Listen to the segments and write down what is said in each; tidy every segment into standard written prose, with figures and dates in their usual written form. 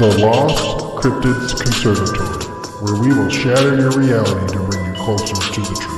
the Lost Cryptids Conservatory, where we will shatter your reality to bring you closer to the truth.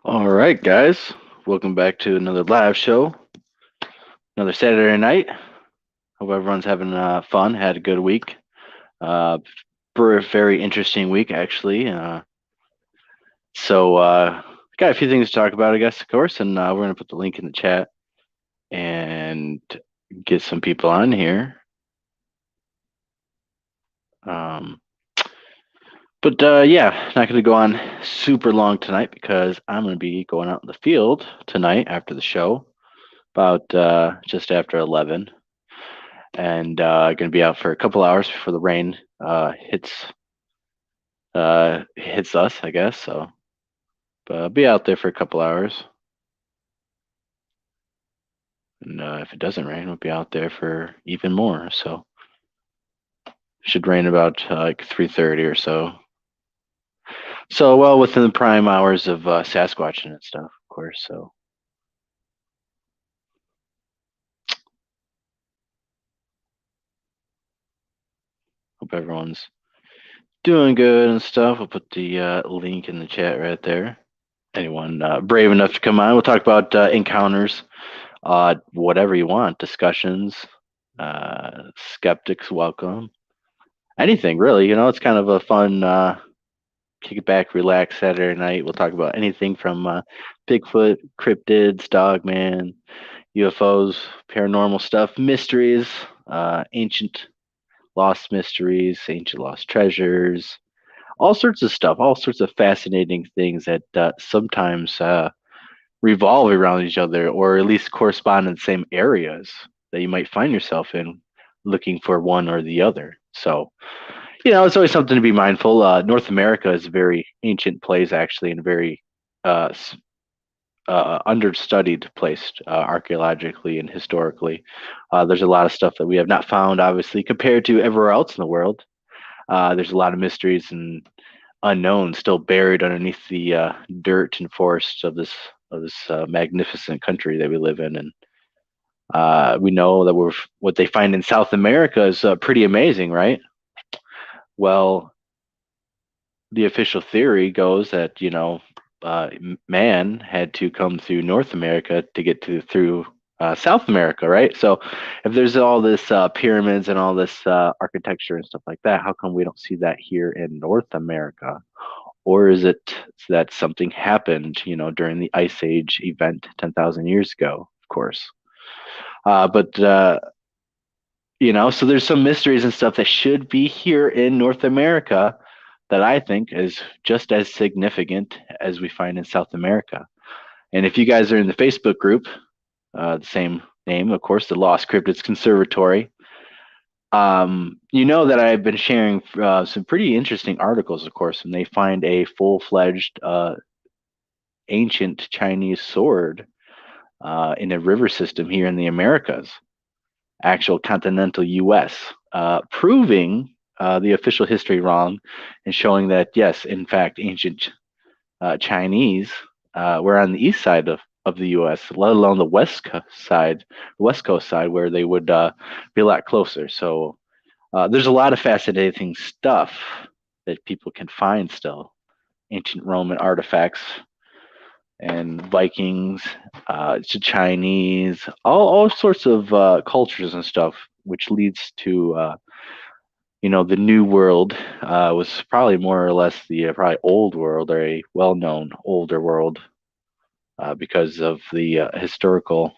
All right, guys, welcome back to another live show, another Saturday night. Hope everyone's having fun, had a good week. Very interesting week, actually. Got a few things to talk about, I guess, of course, and we're going to put the link in the chat and get some people on here. Yeah, not going to go on super long tonight because I'm going to be going out in the field tonight after the show, about just after 11, and going to be out for a couple hours before the rain hits us, I guess. So, I'll be out there for a couple hours, and if it doesn't rain, we'll be out there for even more. So, should rain about like 3:30 or so. So, well, within the prime hours of Sasquatching and stuff, of course. So, hope everyone's doing good and stuff. I'll put the link in the chat right there. Anyone brave enough to come on, we'll talk about encounters, whatever you want, discussions, skeptics welcome, anything really. It's kind of a fun kick it back, relax Saturday night. We'll talk about anything from Bigfoot, cryptids, dogman, UFOs, paranormal stuff, mysteries, ancient lost mysteries, ancient lost treasures, all sorts of stuff, all sorts of fascinating things that sometimes revolve around each other, or at least correspond in the same areas that you might find yourself in, looking for one or the other. So, it's always something to be mindful. North America is a very ancient place, actually, and a very understudied place archaeologically and historically. There's a lot of stuff that we have not found, obviously, compared to everywhere else in the world. There's a lot of mysteries and unknowns still buried underneath the dirt and forests of this magnificent country that we live in, and we know that what they find in South America is pretty amazing, right? Well, the official theory goes that man had to come through North America to get through South America, right? So if there's all this pyramids and all this architecture and stuff like that, how come we don't see that here in North America? Or is it that something happened, during the Ice Age event 10,000 years ago, of course? So there's some mysteries and stuff that should be here in North America that I think is just as significant as we find in South America. And if you guys are in the Facebook group, the same name, of course, the Lost Cryptids Conservatory, You know that I've been sharing some pretty interesting articles, of course, and they find a full-fledged ancient Chinese sword in a river system here in the Americas, actual continental U.S., proving the official history wrong and showing that, yes, in fact, ancient Chinese were on the east side of the U.S., let alone the West Coast side, where they would be a lot closer. So there's a lot of fascinating stuff that people can find still. Ancient Roman artifacts and Vikings to Chinese, all sorts of cultures and stuff, which leads to the New World was probably more or less the probably old world, or a well-known older world, because of the historical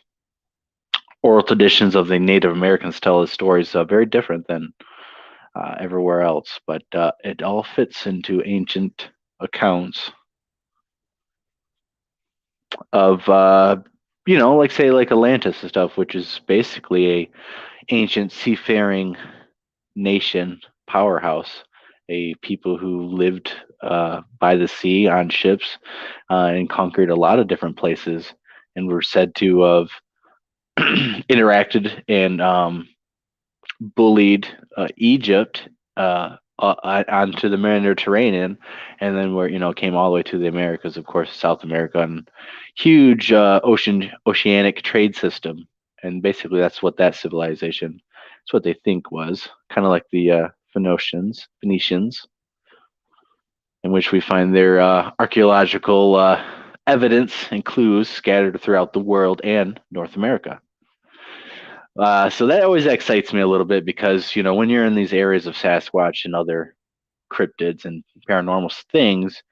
oral traditions of the Native Americans tell the stories very different than everywhere else. But it all fits into ancient accounts of like say like Atlantis and stuff, which is basically a ancient seafaring nation powerhouse, a people who lived by the sea on ships and conquered a lot of different places, and were said to have interacted and bullied Egypt onto the Mediterranean, and then where came all the way to the Americas, of course, South America, and huge oceanic trade system, and basically that's what that civilization, that's what they think was kind of like the Phoenicians, in which we find their archaeological evidence and clues scattered throughout the world and North America. So that always excites me a little bit because, when you're in these areas of Sasquatch and other cryptids and paranormal things,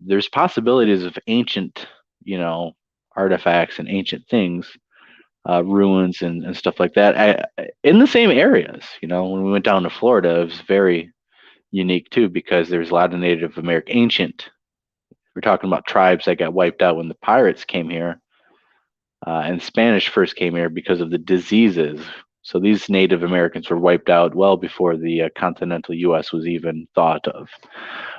there's possibilities of ancient, artifacts and ancient things, ruins and stuff like that in the same areas. When we went down to Florida, it was very unique too because there's a lot of Native American ancient. We're talking about tribes that got wiped out when the pirates came here and Spanish first came here because of the diseases. So these Native Americans were wiped out well before the continental U.S. was even thought of.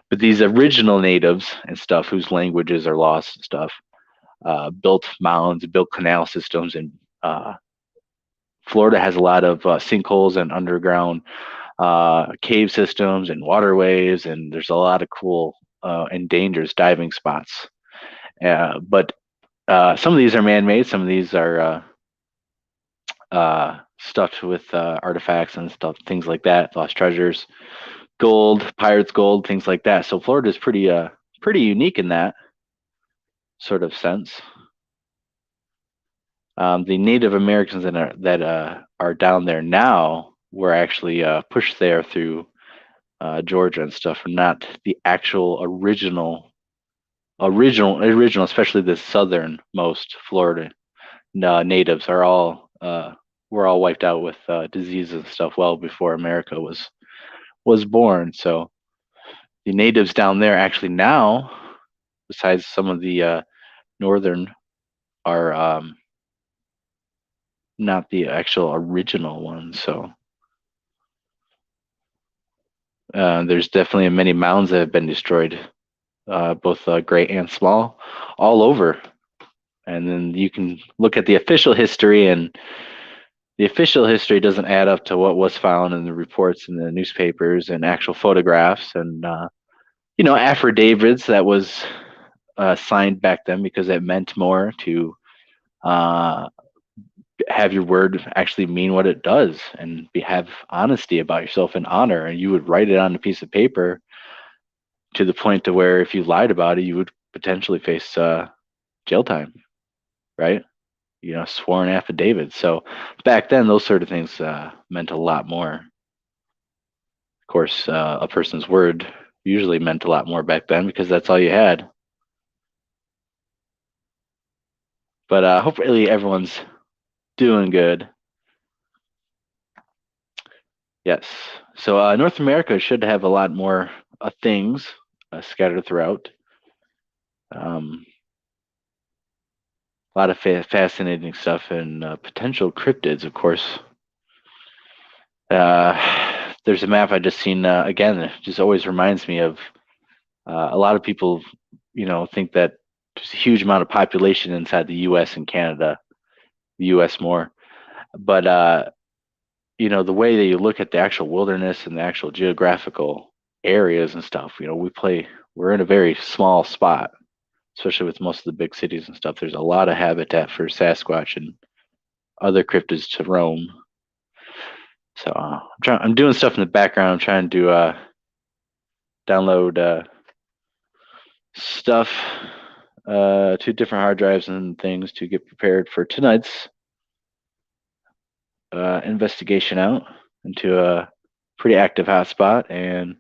But these original natives and stuff, whose languages are lost and stuff, built mounds, built canal systems, and Florida has a lot of sinkholes and underground cave systems and waterways, and there's a lot of cool and dangerous diving spots. But some of these are man-made. Some of these are stuffed with artifacts and stuff, things like that, lost treasures, gold, pirates' gold, things like that. So Florida is pretty unique in that sort of sense. The Native Americans that are down there now were actually pushed there through Georgia and stuff, not the actual original, especially the southernmost Florida natives are all were all wiped out with diseases and stuff well before America was born. So the natives down there actually now, besides some of the northern, are not the actual original ones. So there's definitely many mounds that have been destroyed, both great and small, all over. And then you can look at the official history, and the official history doesn't add up to what was found in the reports in the newspapers and actual photographs and affidavits that was signed back then, because it meant more to uh, have your word actually mean what it does and have honesty about yourself and honor. And you would write it on a piece of paper to the point to where if you lied about it, you would potentially face jail time, right? Sworn affidavits. So back then, those sort of things meant a lot more. Of course, a person's word usually meant a lot more back then because that's all you had. But hopefully everyone's doing good. Yes. So North America should have a lot more things scattered throughout. A lot of fascinating stuff and potential cryptids, of course. There's a map I just seen again. It just always reminds me of a lot of people, think that there's a huge amount of population inside the U.S. and Canada, the U.S. more, but the way that you look at the actual wilderness and the actual geographical areas and stuff, we're in a very small spot, especially with most of the big cities and stuff. There's a lot of habitat for Sasquatch and other cryptids to roam. So I'm doing stuff in the background. I'm trying to download stuff to different hard drives and things to get prepared for tonight's investigation out into a pretty active hotspot, and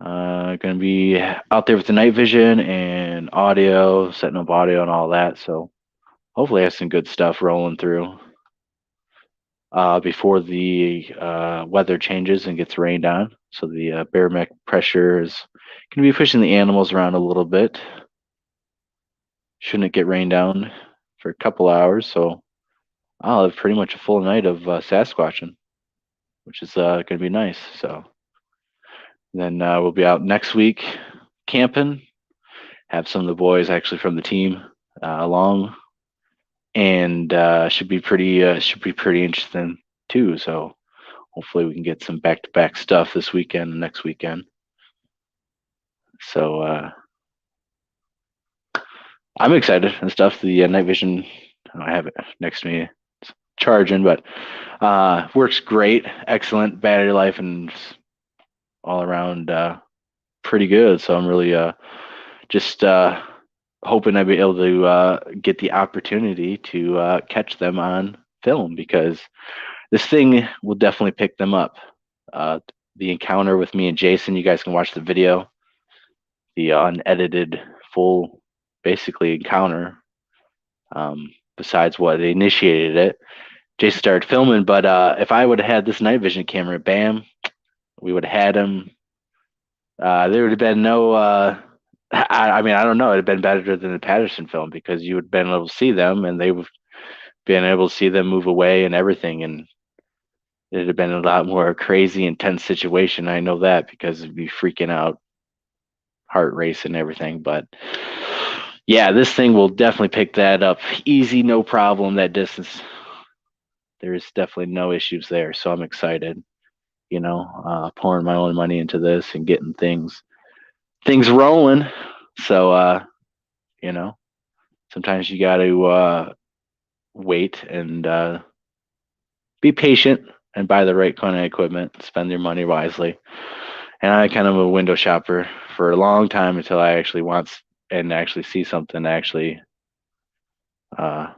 going to be out there with the night vision and audio, setting up audio and all that. So hopefully I have some good stuff rolling through before the weather changes and gets rained on. So the barometric pressure is going to be pushing the animals around a little bit. Shouldn't get rained down for a couple hours, so I'll have pretty much a full night of Sasquatching, which is going to be nice. So then we'll be out next week camping. Have some of the boys actually from the team along, and should be pretty interesting too. So hopefully we can get some back-to-back stuff this weekend and next weekend. So I'm excited and stuff. The night vision, I have it next to me, it's charging, but works great, excellent battery life, and all around pretty good. So I'm really just hoping I'd be able to get the opportunity to catch them on film, because this thing will definitely pick them up. The encounter with me and Jason, you guys can watch the video, the unedited full basically encounter. Besides what they initiated it, Jason started filming, but if I would have had this night vision camera, bam, we would have had him. There would have been no I mean, I don't know, it'd have been better than the Patterson film, because you would have been able to see them and they would have been able to see them move away and everything, and it'd have been a lot more crazy, intense situation. I know that, because it'd be freaking out, heart race and everything. But yeah, this thing will definitely pick that up easy, no problem. That distance, there's definitely no issues there. So I'm excited, pouring my own money into this and getting things rolling. So sometimes you got to wait and be patient and buy the right kind of equipment, spend your money wisely. And I kind of a window shopper for a long time until I actually actually see something actually I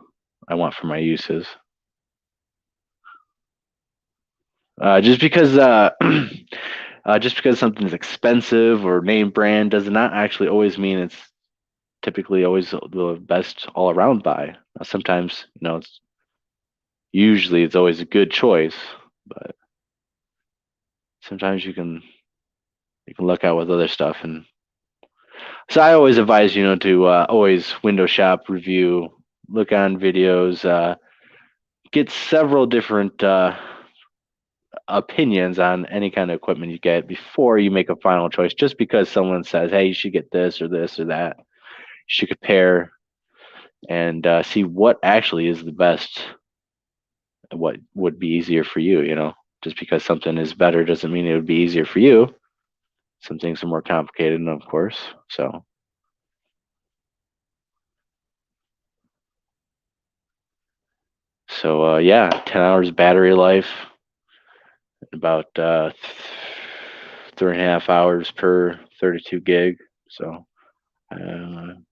want for my uses. Just because something's expensive or name brand does not actually always mean it's typically always the best all around buy. Sometimes, it's always a good choice, but sometimes you can look out with other stuff. And so I always advise, to always window shop, review, look on videos, get several different opinions on any kind of equipment you get before you make a final choice. Just because someone says, hey, you should get this or that, you should compare and see what actually is the best, what would be easier for you. Just because something is better doesn't mean it would be easier for you. Some things are more complicated, of course. So yeah, 10 hours battery life, about 3.5 hours per 32 gig. So I don't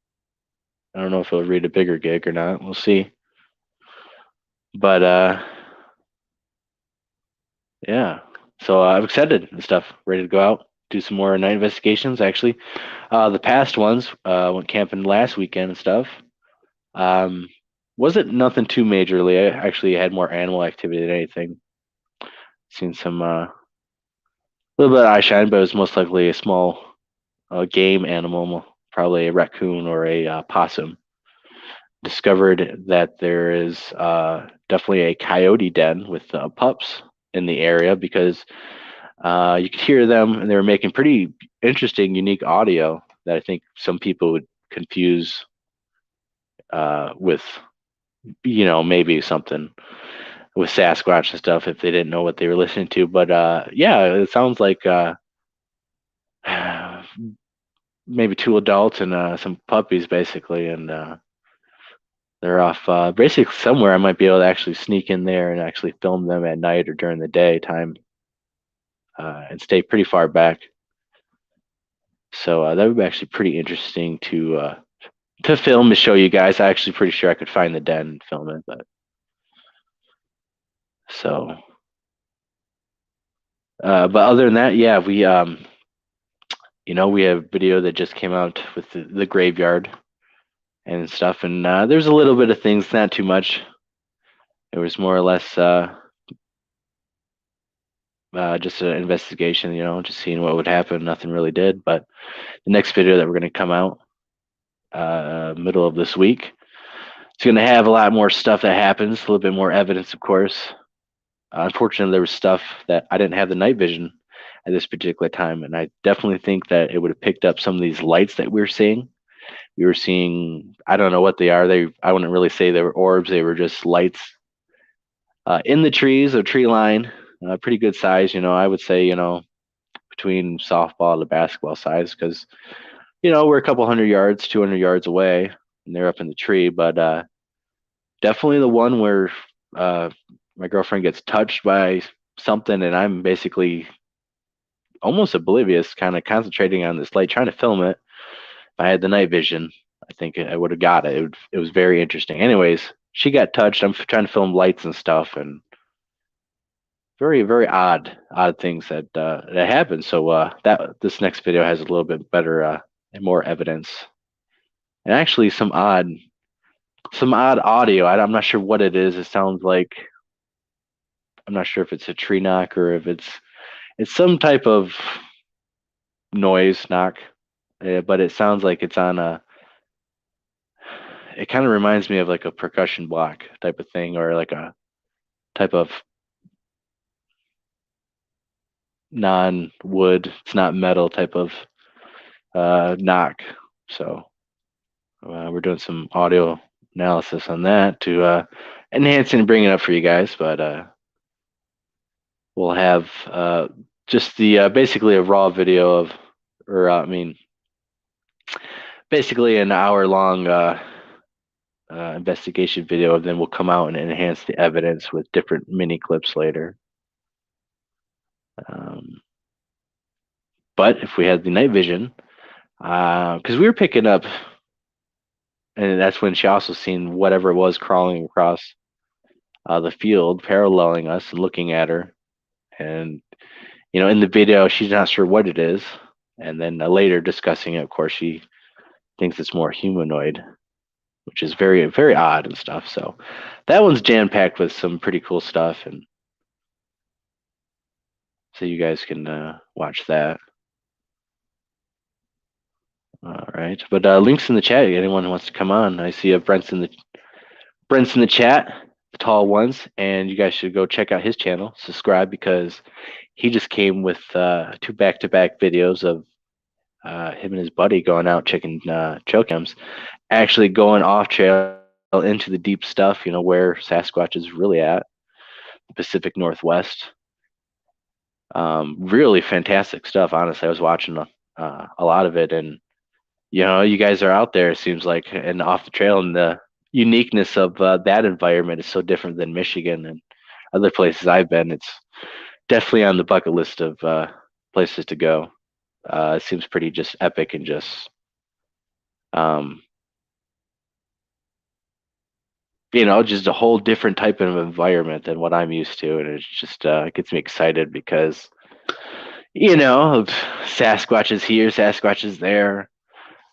know if it'll read a bigger gig or not. We'll see. But yeah, so I'm excited and stuff, ready to go out, do some more night investigations. Actually, the past ones, went camping last weekend and stuff. Wasn't nothing too majorly. I actually had more animal activity than anything. Seen some little bit of eye shine, but it was most likely a small game animal, probably a raccoon or a possum. Discovered that there is definitely a coyote den with pups in the area because you could hear them, and they were making pretty interesting, unique audio that I think some people would confuse with, maybe something with Sasquatch and stuff if they didn't know what they were listening to. But yeah, it sounds like maybe two adults and some puppies, basically, and they're off basically somewhere. I might be able to actually sneak in there and actually film them at night or during the daytime and stay pretty far back. So that would be actually pretty interesting to film to show you guys. I'm actually pretty sure I could find the den and film it, but so. But other than that, yeah, we have video that just came out with the graveyard and stuff, and there's a little bit of things, not too much. It was more or less just an investigation, just seeing what would happen. Nothing really did, but the next video that we're going to come out middle of this week, it's going to have a lot more stuff that happens, a little bit more evidence, of course. Unfortunately, there was stuff that I didn't have the night vision at this particular time, and I definitely think that it would have picked up some of these lights that we were seeing. We were seeing, I don't know what they are. I wouldn't really say they were orbs. They were just lights in the trees, a tree line, pretty good size. I would say, between softball to basketball size, because we're a couple 100 yards, 200 yards away, and they're up in the tree. But definitely the one where my girlfriend gets touched by something, and I'm basically almost oblivious, kind of concentrating on this light, trying to film it. If I had the night vision, I think I would have got it. It was very interesting. Anyways, she got touched. I'm trying to film lights and stuff, and very, very odd things that happened. So that this next video has a little bit better and more evidence, and actually some odd audio. I'm not sure what it is. It sounds like, I'm not sure if it's a tree knock or if it's some type of noise knock, but it sounds like it's on a. It kind of reminds me of like a percussion block type of thing, or like a type of non-wood, it's not metal type of knock. So we're doing some audio analysis on that to enhance and bring it up for you guys. But we'll have just the basically a raw video of, or I mean, basically an hour-long investigation video, and then we'll come out and enhance the evidence with different mini clips later. But if we had the night vision, because we were picking up, and that's when she also seen whatever it was crawling across the field, paralleling us and looking at her. And in the video, she's not sure what it is. And then later discussing it, of course, she thinks it's more humanoid, which is very, very odd and stuff. So that one's jam-packed with some pretty cool stuff, and so you guys can watch that. All right, but links in the chat. Anyone who wants to come on, I see Brent's in the chat, the tall ones, and you guys should go check out his channel, subscribe, because he just came with 2 back-to-back videos of him and his buddy going out checking trail cams, actually going off trail into the deep stuff, where Sasquatch is really at, the Pacific Northwest. Really fantastic stuff. Honestly, I was watching a lot of it, and you guys are out there, it seems like, and off the trail, and the uniqueness of that environment is so different than Michigan and other places I've been. It's definitely on the bucket list of places to go. It seems pretty just epic and just just a whole different type of environment than what I'm used to, and it's just gets me excited because Sasquatch is here, Sasquatch is there.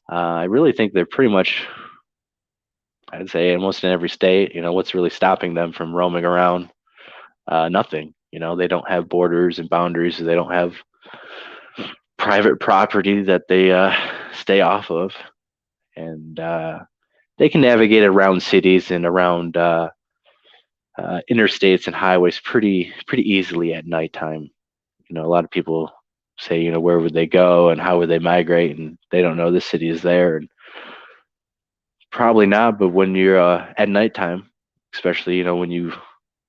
I really think they're pretty much, I'd say, almost in every state. What's really stopping them from roaming around? Nothing. They don't have borders and boundaries. They don't have private property that they stay off of, and they can navigate around cities and around interstates and highways pretty easily at nighttime. A lot of people say, where would they go and how would they migrate, and they don't know the city is there. And probably not, but when you're at nighttime, especially, when you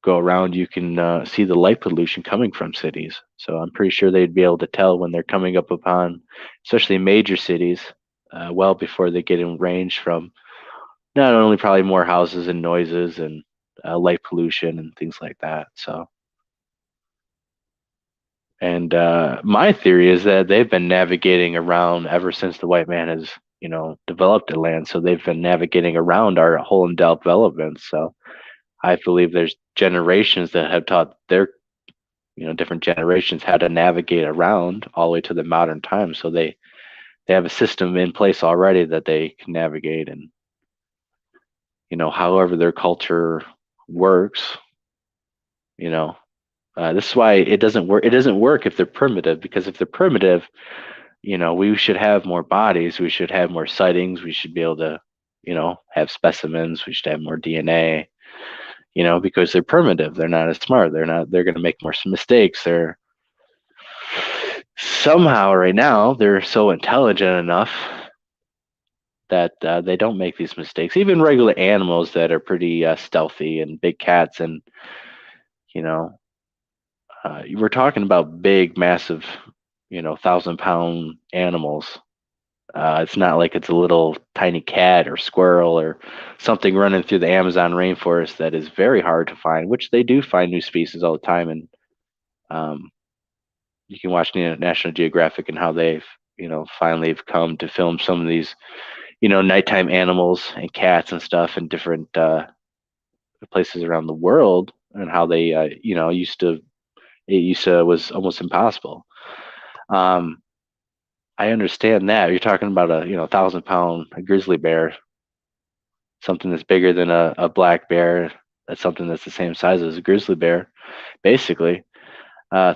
go around, you can see the light pollution coming from cities. So I'm pretty sure they'd be able to tell when they're coming up upon, especially major cities, well before they get in range from not only probably more houses and noises and light pollution and things like that. So, and my theory is that they've been navigating around ever since the white man has, developed the land. So they've been navigating around our whole development. So I believe there's generations that have taught their, different generations how to navigate around all the way to the modern time. So they have a system in place already that they can navigate, and however their culture works. This is why it doesn't work. It doesn't work if they're primitive, because if they're primitive, we should have more bodies. We should have more sightings. We should be able to, have specimens. We should have more DNA. Because they're primitive. They're not as smart. They're going to make more mistakes. They're somehow right now they're so intelligent enough that they don't make these mistakes. Even regular animals that are pretty stealthy, and big cats, and you know we're talking about big, massive, 1,000-pound animals. It's not like it's a little tiny cat or squirrel or something running through the Amazon rainforest that is very hard to find, which they do find new species all the time. And um, you can watch National Geographic and how they've, finally have come to film some of these, nighttime animals and cats and stuff in different places around the world, and how they, was almost impossible. I understand that you're talking about a 1,000-pound grizzly bear, something that's bigger than a black bear. That's something that's the same size as a grizzly bear, basically.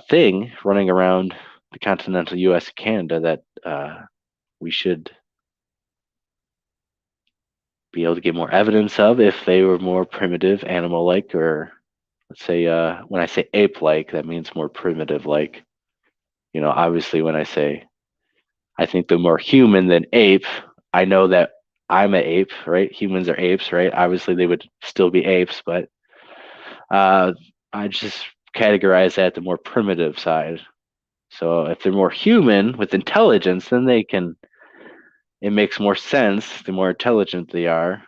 Thing running around the continental U.S. and Canada that we should be able to get more evidence of if they were more primitive, animal-like, or let's say when I say ape-like, that means more primitive-like. Obviously, when I think they're more human than ape. I know that I'm an ape, right? Humans are apes, right? Obviously, they would still be apes, but I just categorize that the more primitive side. So if they're more human with intelligence, then it makes more sense, the more intelligent they are,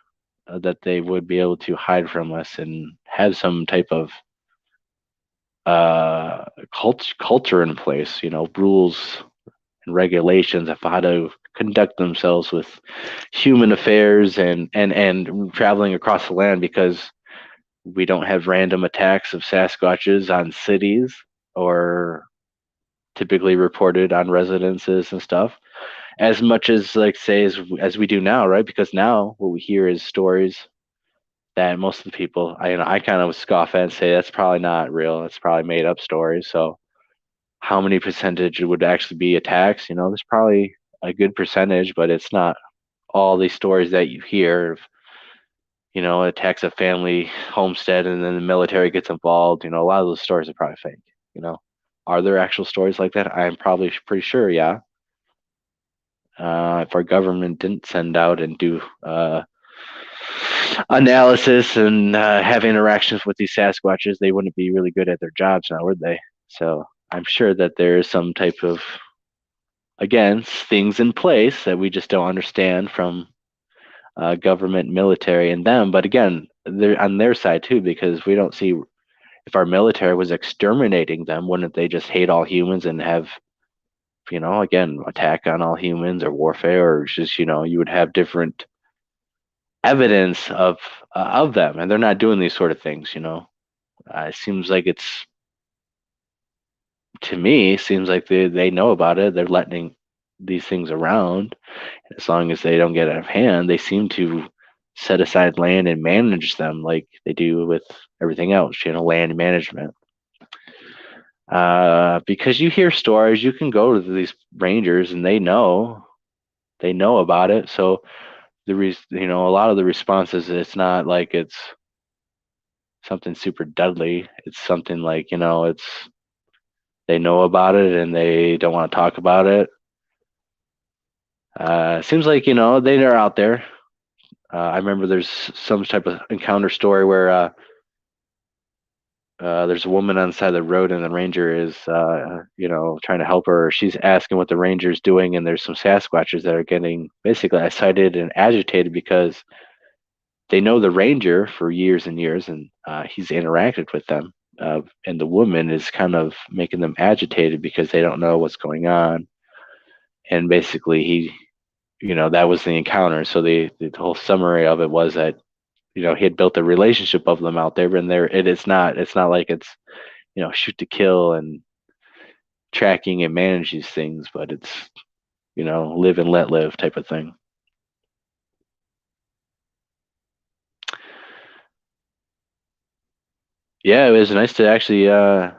that they would be able to hide from us and have some type of culture in place, rules and regulations of how to conduct themselves with human affairs and traveling across the land, because we don't have random attacks of Sasquatches on cities, or typically reported on residences and stuff, as much as, like, say, as we do now, right? Because now what we hear is stories that most of the people, I kind of scoff at and say that's probably not real. It's probably made up stories. So how many percentage would actually be attacks? There's probably a good percentage, but it's not all these stories that you hear of, attacks a family homestead and then the military gets involved. A lot of those stories are probably fake. Are there actual stories like that? I'm probably pretty sure, yeah. If our government didn't send out and do analysis and have interactions with these Sasquatches, they wouldn't be really good at their jobs now, would they? So I'm sure that there is some type of, again, things in place that we just don't understand from government, military, and them. But again, they're on their side too, because we don't see, if our military was exterminating them, wouldn't they just hate all humans and have, again, attack on all humans, or warfare, or just, you would have different evidence of them, and they're not doing these sort of things. It seems like to me, seems like they know about it. They're letting these things around. As long as they don't get out of hand, they seem to set aside land and manage them like they do with everything else, land management. Because you hear stories, you can go to these rangers and they know about it. So a lot of the responses, it's not like it's something super deadly. It's something like, it's they know about it and they don't want to talk about it. Seems like, they are out there. I remember there's some type of encounter story where there's a woman on the side of the road and the ranger is, trying to help her. She's asking what the ranger's doing, and there's some Sasquatches that are getting basically excited and agitated because they know the ranger for years and years, and he's interacted with them. And the woman is kind of making them agitated because they don't know what's going on. And basically, that was the encounter. So the whole summary of it was that he had built a relationship of them out there, and it's not like it's shoot to kill and tracking and manage these things, but it's live and let live type of thing. Yeah, it was nice to actually yeah,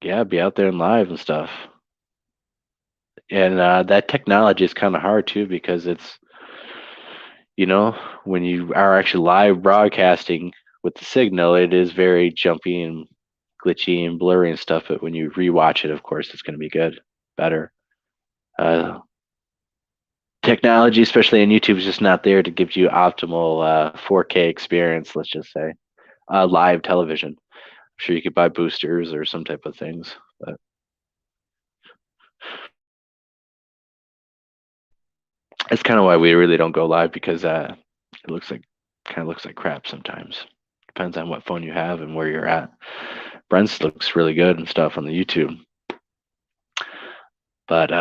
be out there and live and stuff. And that technology is kind of hard too because it's you know when you are actually live broadcasting with the signal, it is very jumpy and glitchy and blurry and stuff. But when you rewatch it, of course, it's going to be good, better. Uh, Technology, especially on YouTube, is just not there to give you optimal 4K experience. Let's just say live television. I'm sure you could buy boosters or some type of things, but it's kind of why we really don't go live because it looks like kind of looks like crap sometimes. Depends on what phone you have and where you're at. Brent's looks really good and stuff on the YouTube, but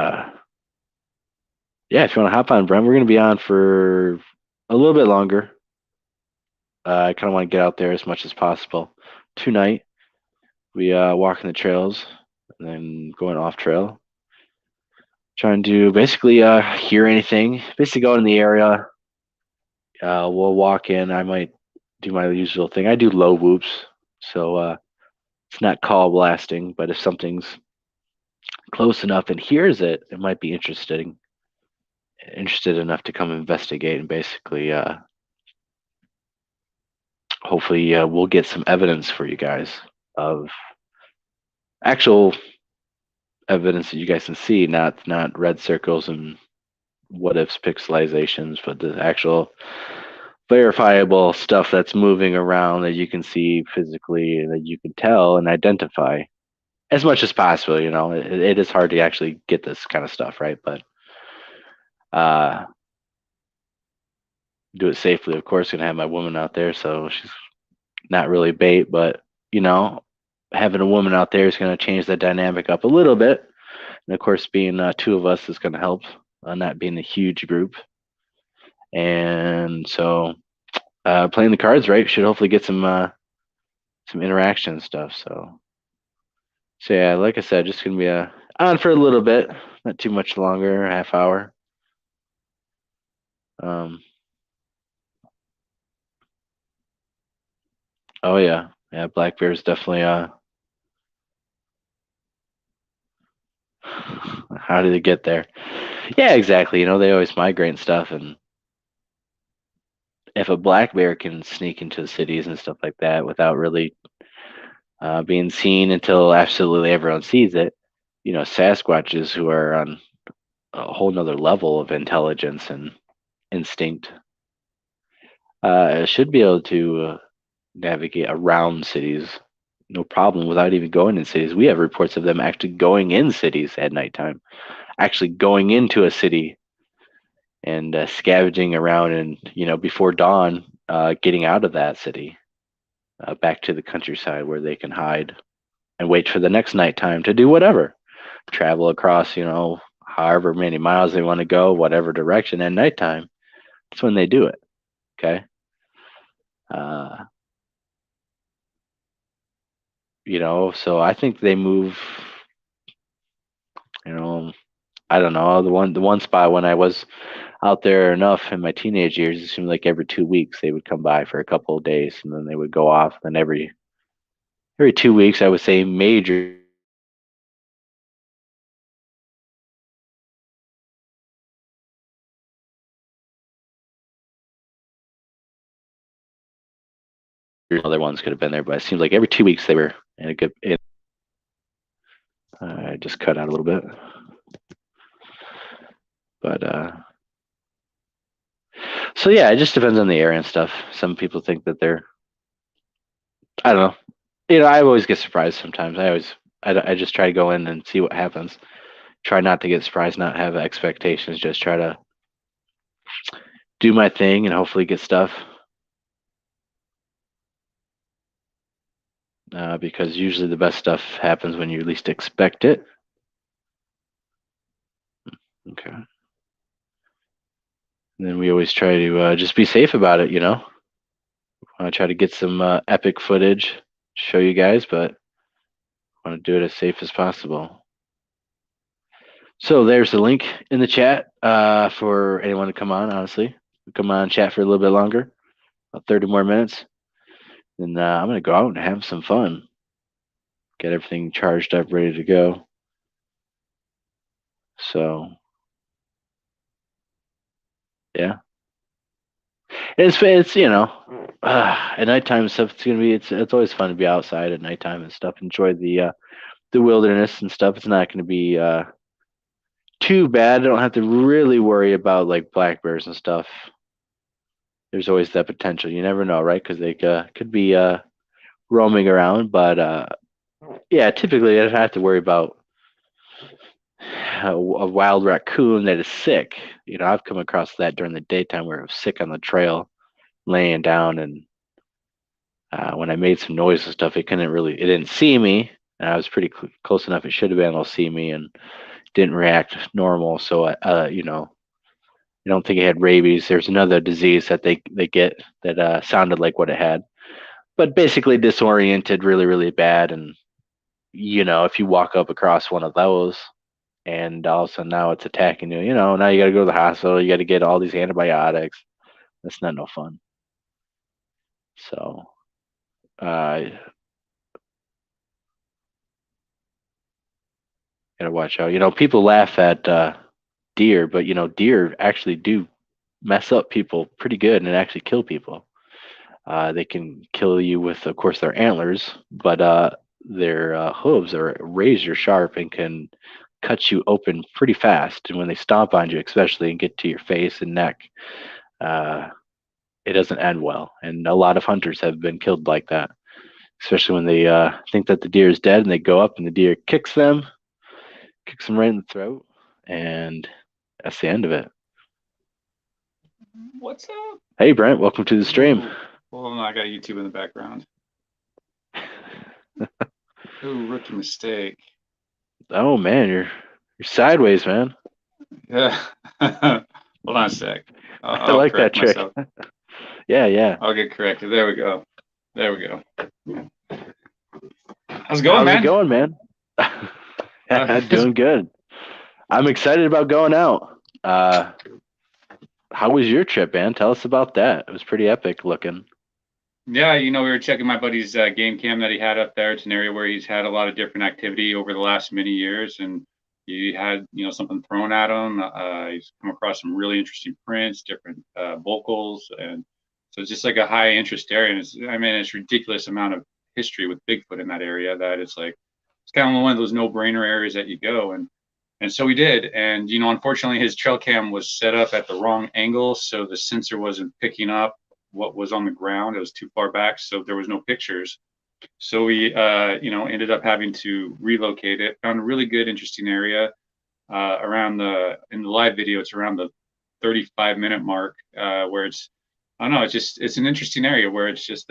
yeah, if you want to hop on, Brent, we're gonna be on for a little bit longer. I kind of want to get out there as much as possible. Tonight, we walking the trails and then going off trail, trying to basically hear anything. Basically, go in the area. We'll walk in. I might do my usual thing. I do low whoops, so it's not call blasting. But if something's close enough and hears it, it might be interested enough to come investigate and basically, hopefully, we'll get some evidence for you guys of actual evidence that you guys can see, not red circles and what ifs pixelizations, but the actual verifiable stuff that's moving around that you can see physically and that you can tell and identify as much as possible. It is hard to actually get this kind of stuff right, but uh do it safely. Of course, gonna have my woman out there, so she's not really bait, but you know having a woman out there is going to change the dynamic up a little bit. And of course, being two of us is going to help, not being a huge group. And so, playing the cards right should hopefully get some interaction and stuff. So yeah, like I said, just gonna be on for a little bit, not too much longer, a half hour. Um, oh yeah, yeah, black bears definitely. How did they get there? Yeah, exactly. They always migrate and stuff, and if a black bear can sneak into the cities and stuff like that without really being seen until absolutely everyone sees it, Sasquatches who are on a whole nother level of intelligence and instinct should be able to navigate around cities no problem without even going in cities. We have reports of them actually going in cities at nighttime, actually going into a city and scavenging around and before dawn getting out of that city back to the countryside where they can hide and wait for the next nighttime to do whatever, travel across however many miles they want to go, whatever direction at nighttime. That's when they do it. Okay. uh so I think they move, you know I don't know, the one spot when I was out there enough in my teenage years, it seemed like every 2 weeks they would come by for a couple of days and then they would go off. And every 2 weeks, I would say major other ones could have been there, but it seems like every 2 weeks they were in a good. I just cut out a little bit, but so yeah, it just depends on the area and stuff. Some people think that they're, I don't know. I always get surprised sometimes. I just try to go in and see what happens. Try not to get surprised, not have expectations. Just try to do my thing and hopefully get stuff. Because usually the best stuff happens when you least expect it. Okay. And then we always try to just be safe about it, I try to get some epic footage, show you guys, but I want to do it as safe as possible. So there's the link in the chat for anyone to come on, honestly. Come on, chat for a little bit longer, about 30 more minutes. Then I'm going to go out and have some fun. Get everything charged up, ready to go. So, yeah. It's at nighttime stuff. It's always fun to be outside at nighttime and stuff. Enjoy the wilderness and stuff. It's not going to be too bad. I don't have to really worry about like black bears and stuff. There's always that potential. You never know, right? Because they could be roaming around. But yeah, typically I don't have to worry about a wild raccoon that is sick. I've come across that during the daytime where it was sick on the trail, laying down, and when I made some noise and stuff, it didn't see me, and I was pretty close enough. It should have been able to see me and didn't react normal. So, I don't think it had rabies. There's another disease that they get that sounded like what it had, but basically disoriented really, really bad. And, if you walk up across one of those and all of a sudden now it's attacking you, now you got to go to the hospital. You got to get all these antibiotics. That's not no fun. So, gotta watch out. People laugh at deer, but deer actually do mess up people pretty good and actually kill people. They can kill you with, of course, their antlers, but their hooves are razor sharp and can cut you open pretty fast. And when they stomp on you, especially, and get to your face and neck, uh, it doesn't end well. And a lot of hunters have been killed like that, especially when they think that the deer is dead and they go up and the deer kicks them right in the throat, and that's the end of it. What's up? Hey, Brent, welcome to the stream. Well, I got YouTube in the background. Ooh, rookie mistake. Oh man, you're sideways, man. Yeah. Hold on a sec. I like that trick. Yeah. I'll get corrected. There we go. How's it going, man? How's it going, man? Doing good. I'm excited about going out. How was your trip, man? Tell us about that. It was pretty epic looking. Yeah, we were checking my buddy's game cam that he had up there. It's an area where he's had a lot of different activity over the last many years, and he had something thrown at him. He's come across some really interesting prints, different vocals, and so it's just like a high interest area. And it's ridiculous amount of history with Bigfoot in that area that it's kind of one of those no-brainer areas that you go. And so we did. And unfortunately, his trail cam was set up at the wrong angle, so the sensor wasn't picking up what was on the ground. It was too far back, so there was no pictures. So we ended up having to relocate it. Found a really good, interesting area in the live video. It's around the 35-minute mark, where it's an interesting area where it's just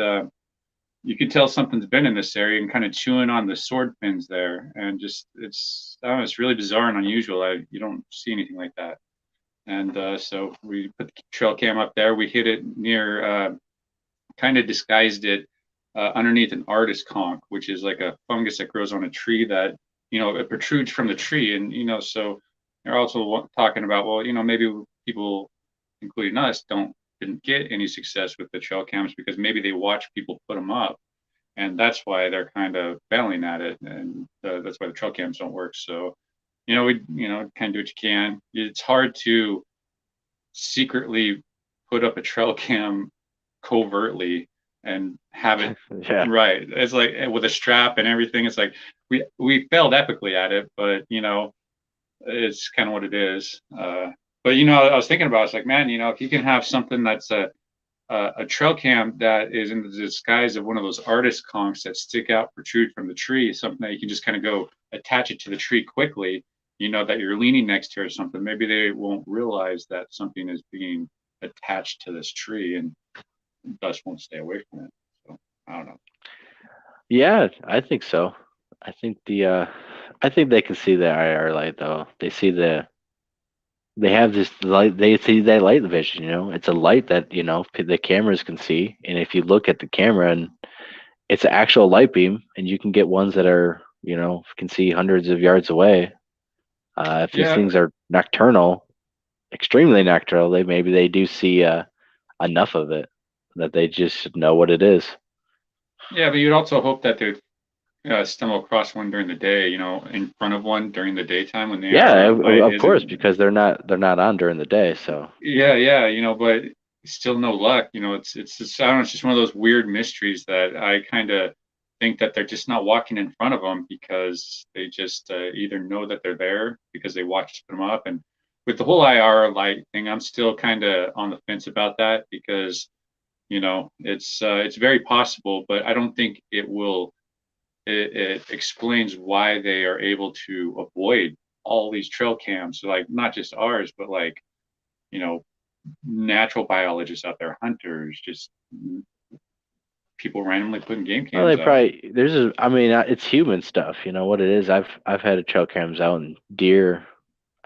you can tell something's been in this area and kind of chewing on the sword pins there, and it's really bizarre and unusual. You don't see anything like that. And so we put the trail cam up there. We hit it near, kind of disguised it underneath an artist conch, which is like a fungus that grows on a tree that, it protrudes from the tree. And, so they're also talking about, well, maybe people, including us, didn't get any success with the trail cams because maybe they watch people put them up. And that's why they're kind of failing at it. And that's why the trail cams don't work. So, we kind of do what you can. It's hard to secretly put up a trail cam covertly and have it Yeah. right. It's like with a strap and everything. It's like we failed epically at it, but it's kind of what it is. But I was thinking about it's like, man, if you can have something that's a trail cam that is in the disguise of one of those artist conchs that stick out, protrude from the tree, something that you can just kind of go attach it to the tree quickly, that you're leaning next to or something. Maybe they won't realize that something is being attached to this tree and thus won't stay away from it. So I don't know. Yeah, I think so. I think I think they can see the IR light though. They have this light. They see that light vision. It's a light that the cameras can see. And if you look at the camera and it's an actual light beam, and you can get ones that are can see hundreds of yards away. If these Yeah, things are nocturnal, extremely nocturnal, maybe they do see enough of it that they just know what it is. yeah, but you'd also hope that they'd stumble across one during the day, in front of one during the daytime when the Yeah, light of course, isn't. because they're not on during the day. So Yeah, yeah, but still no luck. It's just, I don't know, it's just one of those weird mysteries that I kind of think that they're just not walking in front of them because they just either know that they're there because they watched them up. And with the whole IR light thing, I'm still kind of on the fence about that because it's very possible, but I don't think it will. It explains why they are able to avoid all these trail cams, like not just ours, but like you know natural biologists out there, hunters, just people randomly putting game well, they cams out. probably I mean, it's human stuff. You know what it is. I've had trail cams out and deer.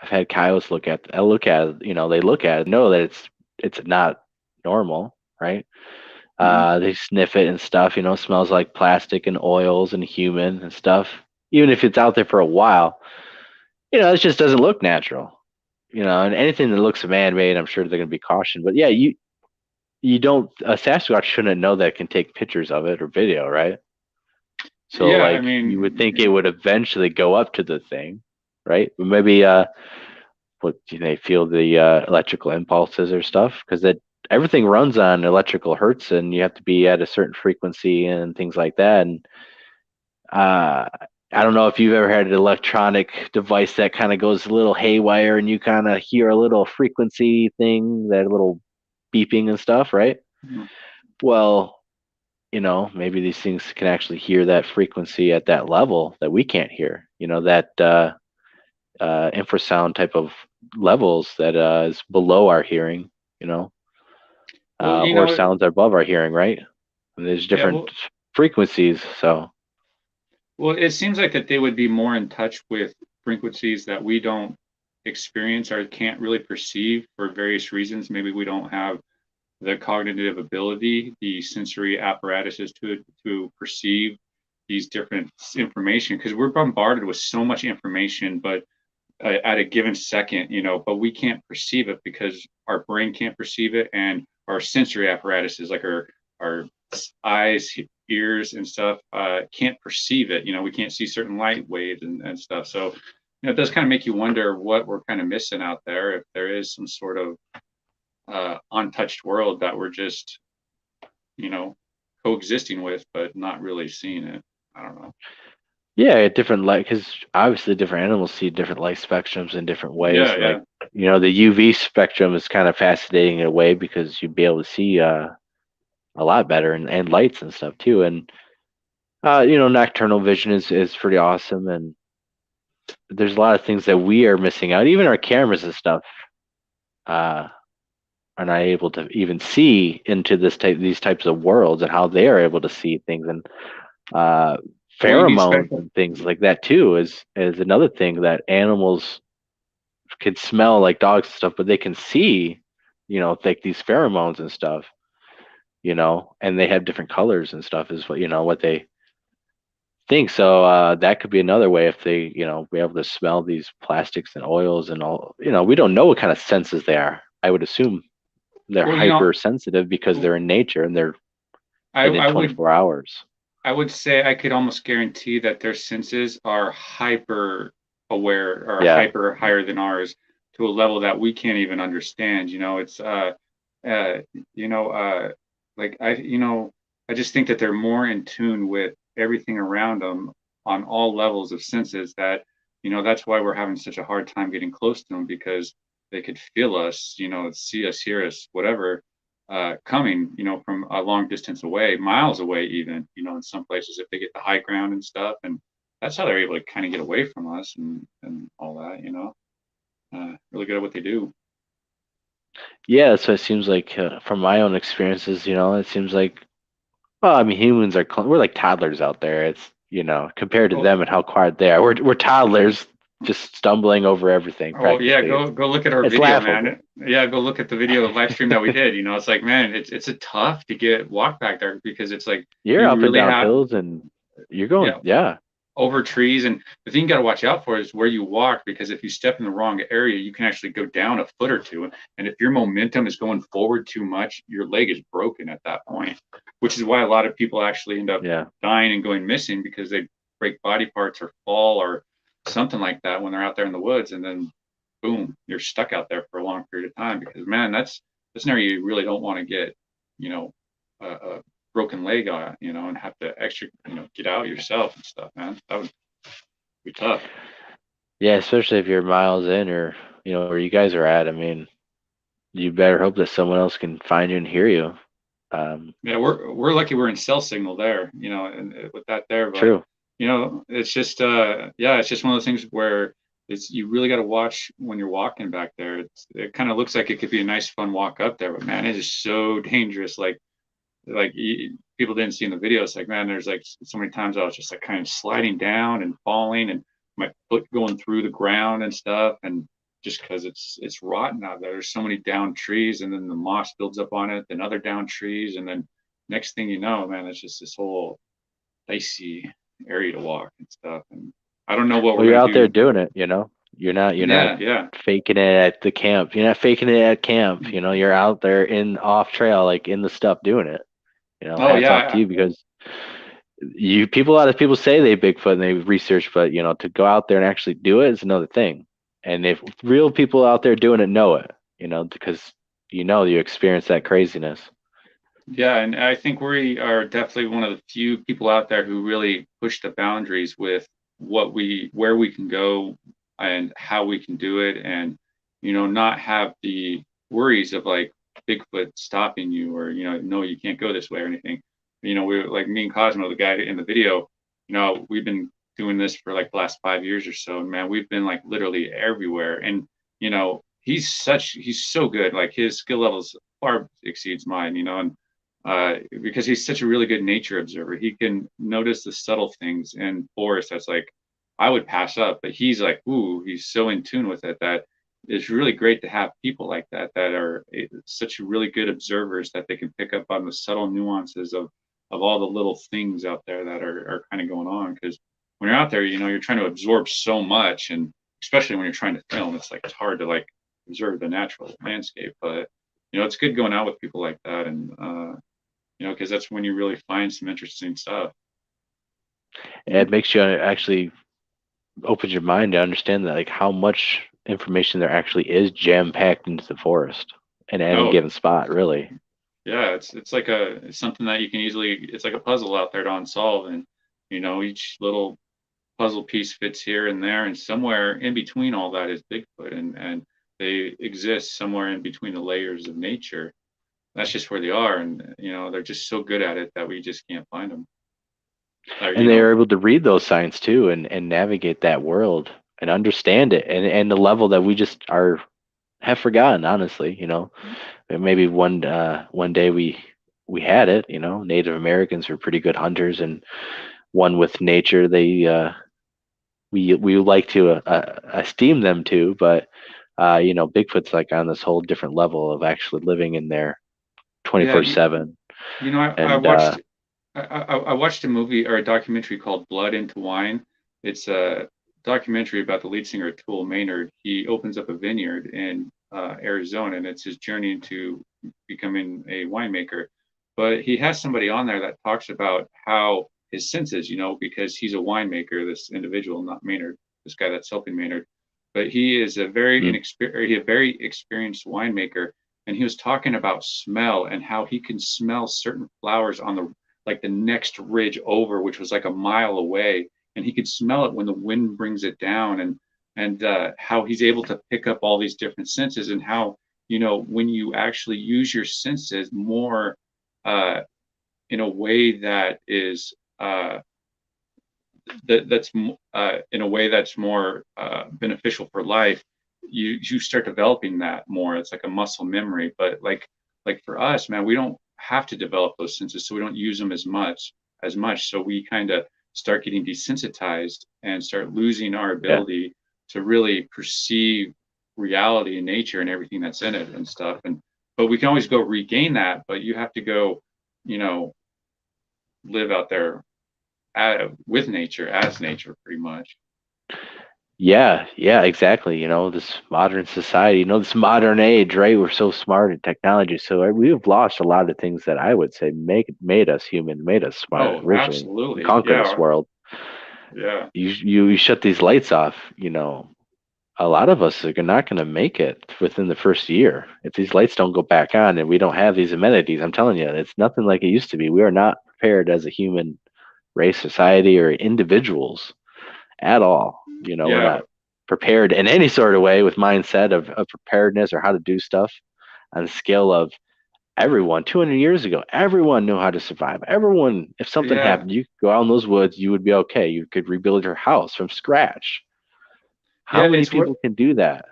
I've had coyotes look at. I look at it. They look at it, know that it's not normal, right? Hmm. They sniff it and stuff. Smells like plastic and oils and human and stuff. Even if it's out there for a while, it just doesn't look natural. And anything that looks man-made, I'm sure they're going to be cautioned. But yeah, you don't a Sasquatch shouldn't know that it can take pictures of it or video, right? So Yeah, I like you would mean, think it would eventually go up to the thing, right? But maybe what do they feel the electrical impulses or stuff because that everything runs on electrical hertz and you have to be at a certain frequency and things like that. And uh, I don't know if you've ever had an electronic device that kind of goes a little haywire and you kind of hear a little frequency thing, that little beeping and stuff, right? mhm. Well, maybe these things can actually hear that frequency at that level that we can't hear. That infrasound type of levels that is below our hearing. You know, Well, or sounds above our hearing, right? And there's yeah, different frequencies. So well, it seems like that they would be more in touch with frequencies that we don't experience or can't really perceive for various reasons. Maybe we don't have the cognitive ability, the sensory apparatuses to perceive these different information because we're bombarded with so much information, but at a given second, but we can't perceive it because our brain can't perceive it, and our sensory apparatuses, like our eyes, ears, and stuff, can't perceive it. We can't see certain light waves and stuff. So, it does kind of make you wonder what we're kind of missing out there. If there is some sort of untouched world that we're just, you know, coexisting with, but not really seeing it. I don't know. yeah, different light because obviously different animals see different light spectrums in different ways. Yeah, Like yeah. the UV spectrum is kind of fascinating in a way because you'd be able to see a lot better and lights and stuff too. And nocturnal vision is pretty awesome. And there's a lot of things that we are missing out. Even our cameras and stuff uh, are not able to even see into these types of worlds and how they are able to see things and uh, Well, you need pheromones spectrum. and things like that too is another thing that animals can smell like dogs and stuff, but they can see, like these pheromones and stuff, and they have different colors and stuff is what they think. So that could be another way if they, be able to smell these plastics and oils and all. We don't know what kind of senses they are. I would assume they're Well, hypersensitive because they're in nature and they're I, within I would 24 hours. I would say I could almost guarantee that their senses are hyper aware or Yeah. hyper higher than ours to a level that we can't even understand. It's uh, like I I just think that they're more in tune with everything around them on all levels of senses that, that's why we're having such a hard time getting close to them because they could feel us, see us, hear us, whatever, coming, from a long distance away, miles away, even, in some places if they get the high ground and stuff. And that's how they're able to kind of get away from us and all that, really good at what they do. Yeah, so it seems like from my own experiences, it seems like, well, I mean, humans are we're like toddlers out there. It's compared to Oh, them and how quiet they are, we're toddlers just stumbling over everything oh yeah, practically. go look at our It's video, laughable. man. Yeah, go look at the video, the live stream that we did. It's like, man, it's a tough to get walk back there because it's like You're you up and really down have, hills and you're going, yeah, yeah, over trees. And the thing you got to watch out for is where you walk, because if you step in the wrong area, you can actually go down a foot or two. And if your momentum is going forward too much, your leg is broken at that point, which is why a lot of people actually end up yeah. dying and going missing because they break body parts or fall or something like that when they're out there in the woods. And then boom, you're stuck out there for a long period of time because, man, that's an area you really don't want to get, a broken leg on, and have to extra, get out yourself and stuff, man. That would be tough. Yeah, especially if you're miles in or, where you guys are at. I mean, you better hope that someone else can find you and hear you. Yeah, we're lucky we're in cell signal there, and with that there, but True. it's just yeah, it's just one of those things where it's you really got to watch when you're walking back there. It kind of looks like it could be a nice fun walk up there, but man, it is so dangerous. Like people didn't see in the video. It's like, man, there's like so many times I was just like kind of sliding down and falling and my foot going through the ground and stuff. And just because it's rotten out there, there's so many down trees and then the moss builds up on it, then other down trees. And then next thing you know, man, it's just this whole dicey area to walk and stuff. And I don't know what we're Well, you're going out to there do. doing it, you're not Yeah. Yeah. faking it at the camp. You're not faking it at camp. You're out there in off trail, like in the stuff doing it. Oh Hats off to yeah. you because a lot of people say they Bigfoot and they research, but to go out there and actually do it is another thing. And if real people out there doing it know it, because you experience that craziness. Yeah, and I think we are definitely one of the few people out there who really push the boundaries with where we can go and how we can do it, and not have the worries of like Bigfoot stopping you or no, you can't go this way or anything. We're like me and Cosmo, the guy in the video. We've been doing this for like the last 5 years or so, and man, we've been like literally everywhere, and he's so good. Like his skill levels far exceeds mine, and because he's such a really good nature observer. He can notice the subtle things in forests that's like I would pass up, but he's like, ooh, he's so in tune with it that it's really great to have people like that are such really good observers that they can pick up on the subtle nuances of all the little things out there that are kind of going on. Because when you're out there, you're trying to absorb so much, and especially when you're trying to film, it's hard to like observe the natural landscape. But it's good going out with people like that, and because that's when you really find some interesting stuff. It makes you actually opens your mind to understand that like how much information there actually is jam packed into the forest in any Oh, given spot, really. yeah, it's like it's something that you can easily. It's like a puzzle out there to unsolve, and each little puzzle piece fits here and there, and somewhere in between all that is Bigfoot, and they exist somewhere in between the layers of nature. That's just where they are, and they're just so good at it that we just can't find them. Or, And they are able to read those signs too and navigate that world and understand it and the level that we just are have forgotten, honestly. Maybe one day we had it. Native Americans were pretty good hunters and one with nature. They we like to esteem them too, but Bigfoot's like on this whole different level of actually living in there yeah, 24/7. I And watched I watched a movie or a documentary called Blood into Wine. It's a documentary about the lead singer of Tool, Maynard. He opens up a vineyard in Arizona, and it's his journey into becoming a winemaker. But he has somebody on there that talks about how his senses, because he's a winemaker, this individual, not Maynard, this guy that's helping Maynard. But he is a mm, very experienced winemaker, and he was talking about smell and how he can smell certain flowers on like the next ridge over, which was like a mile away, and he could smell it when the wind brings it down, and how he's able to pick up all these different senses, and how, when you actually use your senses more uh, in a way that is in a way that's more beneficial for life, you start developing that more. It's like a muscle memory. But like for us, man, we don't have to develop those senses, so we don't use them as much. So we kind of start getting desensitized and start losing our Yeah. ability to really perceive reality and nature and everything that's in it and stuff. And but we can always go regain that, but you have to go, you know, live out there with nature, as nature, pretty much. Yeah, yeah, exactly. This modern society, this modern age, right? We're so smart in technology. So we've lost a lot of things that I would say made us human, made us smart Oh, originally to absolutely. conquer this Yeah. world. Yeah. You shut these lights off, a lot of us are not going to make it within the first year. If these lights don't go back on and we don't have these amenities, I'm telling you, it's nothing like it used to be. We are not prepared as a human race, society, or individuals at all. We're Yeah. not prepared in any sort of way with mindset of preparedness or how to do stuff on the scale of everyone. 200 years ago, everyone knew how to survive. Everyone, if something Yeah. happened, you could go out in those woods, you would be okay. You could rebuild your house from scratch. How Yeah. many people can do that?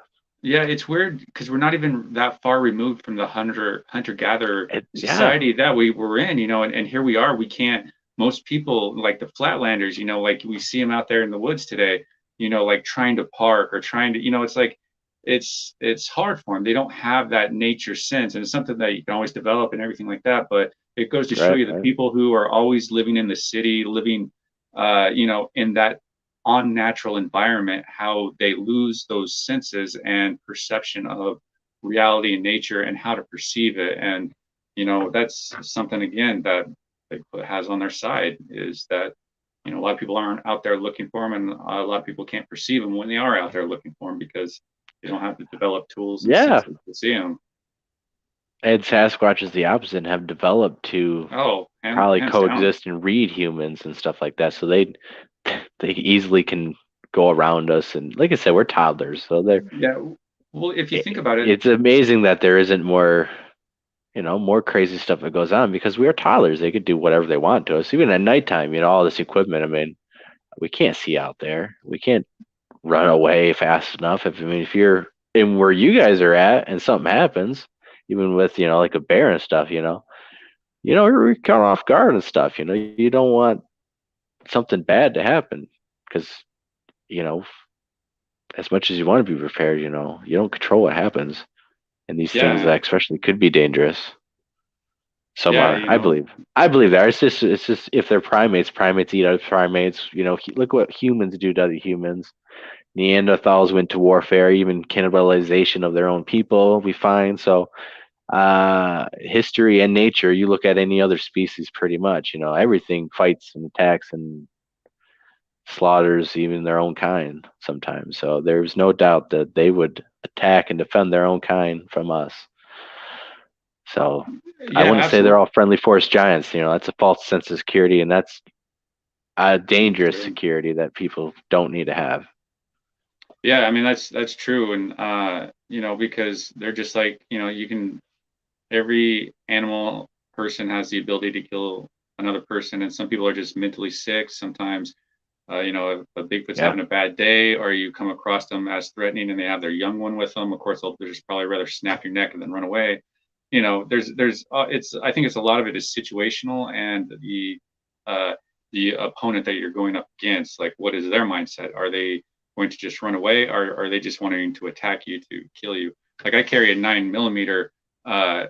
It's weird because we're not even that far removed from the hunter gatherer Yeah, society that we were in, and here we are. We can't, most people like the flatlanders, like we see them out there in the woods today, like trying to park or trying to, it's like it's hard for them. They don't have that nature sense, and it's something that you can always develop and everything like that. But it goes to show right, you the right. people who are always living in the city, living in that unnatural environment, how they lose those senses and perception of reality and nature and how to perceive it. And that's something again that Bigfoot has on their side, is that a lot of people aren't out there looking for them, and a lot of people can't perceive them when they are out there looking for them because they don't have the developed tools and Yeah. senses to see them. And Sasquatch is the opposite and have developed to Oh, probably hands down. coexist and read humans and stuff like that. So they easily can go around us. And like I said, we're toddlers, so Yeah. Well, if you think about it, it's amazing that there isn't more, more crazy stuff that goes on because we are toddlers. They could do whatever they want to us, even at nighttime. All this equipment. I mean, we can't see out there. We can't run away fast enough. If you're in where you guys are at and something happens, even with like a bear and stuff, you're caught off guard and stuff. You don't want something bad to happen because you know as much as you want to be prepared, you don't control what happens, and these things yeah, that especially could be dangerous. Some yeah, are, I believe. I believe that it's just if they're primates, primates eat other primates. Look what humans do to other humans. Neanderthals went to warfare, even cannibalization of their own people. We find so history and nature. You look at any other species, pretty much. Everything fights and attacks and slaughters even their own kind sometimes. So there's no doubt that they would attack and defend their own kind from us. So I yeah, wouldn't say they're absolutely. all friendly forest giants. That's a false sense of security, and that's a dangerous True. security that people don't need to have. Yeah, I mean that's true, and because they're just like, you can, every animal person has the ability to kill another person, and some people are just mentally sick. Sometimes, if a Bigfoot's Yeah, having a bad day, or you come across them as threatening, and they have their young one with them, of course they'll just probably rather snap your neck and then run away. There's it's I think it's a lot of it is situational, and uh, the opponent that you're going up against, like what is their mindset? Are they going to just run away, or are they just wanting to attack you to kill you? Like I carry a 9 millimeter. Uh,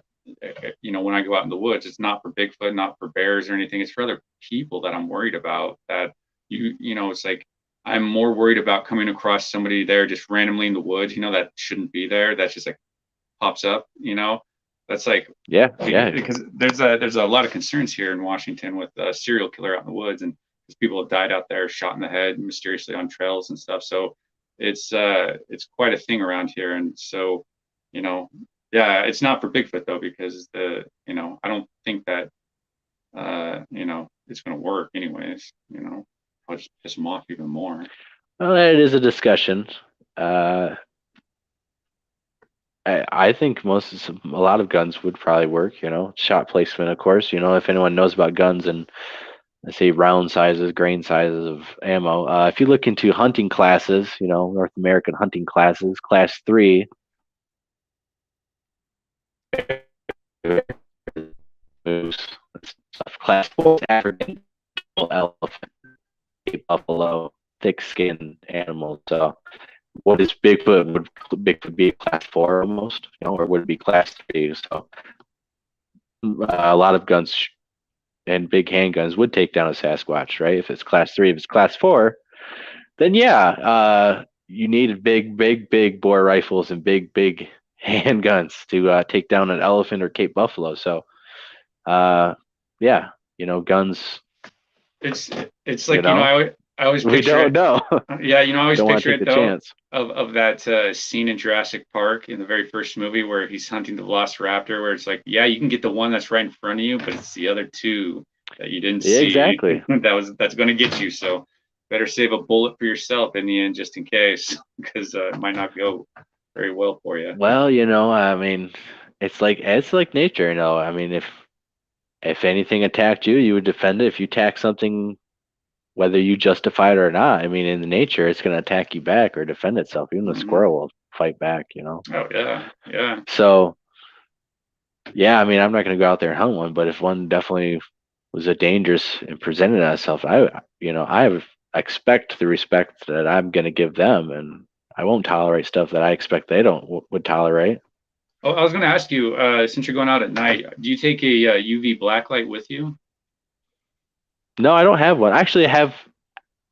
when I go out in the woods, it's not for Bigfoot, not for bears or anything. It's for other people that I'm worried about. That it's like I'm more worried about coming across somebody there just randomly in the woods, that shouldn't be there. That's just like pops up. That's like yeah, yeah, because there's a lot of concerns here in Washington with a serial killer out in the woods, and because people have died out there, shot in the head mysteriously on trails and stuff. So it's quite a thing around here, and so you know yeah, it's not for Bigfoot though, because I don't think that you know, it's going to work anyways. You know, I'll just piss them off even more. Well, it is a discussion. I think a lot of guns would probably work. Shot placement, of course. If anyone knows about guns and let's say round sizes, grain sizes of ammo. If you look into hunting classes, North American hunting classes, class 3, moose, stuff. Class 4, African elephant, buffalo, thick skinned animals. So, what is Bigfoot? Would Bigfoot be class 4 almost, or would it be class 3? So, a lot of guns and big handguns would take down a Sasquatch, right? If it's class 3, if it's class 4, then yeah, you need big bore rifles and big handguns to take down an elephant or Cape buffalo. So, yeah, guns. It's like I always we picture don't know. Yeah, I always don't picture take it the though chance. of that scene in Jurassic Park in the very first movie where he's hunting the Velociraptor, where it's like, yeah, you can get the one that's right in front of you, but it's the other two that you didn't see. Exactly. that's going to get you. So better save a bullet for yourself in the end, just in case, because it might not go very well for you. Well, I mean, it's like nature. I mean, if anything attacked you, you would defend it. If you attack something, whether you justify it or not, I mean, in the nature, it's going to attack you back or defend itself. Even the squirrel will fight back. Oh yeah. So, yeah, I mean, I'm not going to go out there and hunt one, but if one definitely was a dangerous and presented itself, I expect the respect that I'm going to give them, and I won't tolerate stuff that I expect they would tolerate. Oh, I was going to ask you, since you're going out at night, do you take a UV blacklight with you? No, I don't have one. Actually,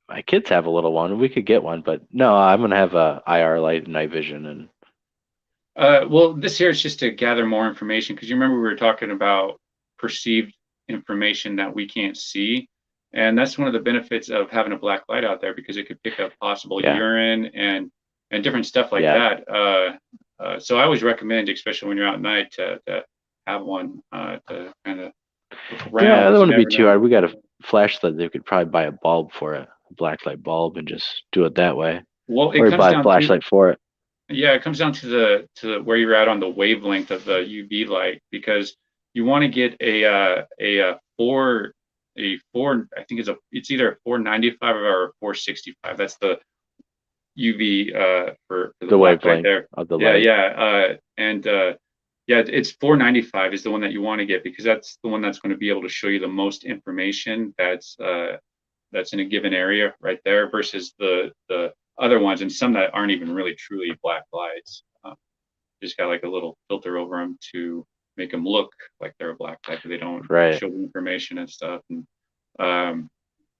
my kids have a little one. We could get one, but no, I'm going to have a IR light, night vision, and well, this here is just to gather more information, because you remember we were talking about perceived information that we can't see, and that's one of the benefits of having a black light out there, because it could pick up possible urine and different stuff like that. So I always recommend, especially when you're out at night, to have one to kind of look around. Yeah, I don't want to be too hard. We got a flashlight. They could probably buy a bulb for it, a black light bulb, and just do it that way. Well, or buy a flashlight for it. Yeah, it comes down to the where you're at on the wavelength of the UV light, because you want to get a four I think it's either a 495 or a 465. That's the UV for the wavelength right there of the light. It's 495 is the one that you want to get, because that's the one that's going to be able to show you the most information that's in a given area right there, versus the other ones, and some that aren't even really truly black lights. Just got like a little filter over them to make them look like they're a black light, but they don't show the information and stuff. And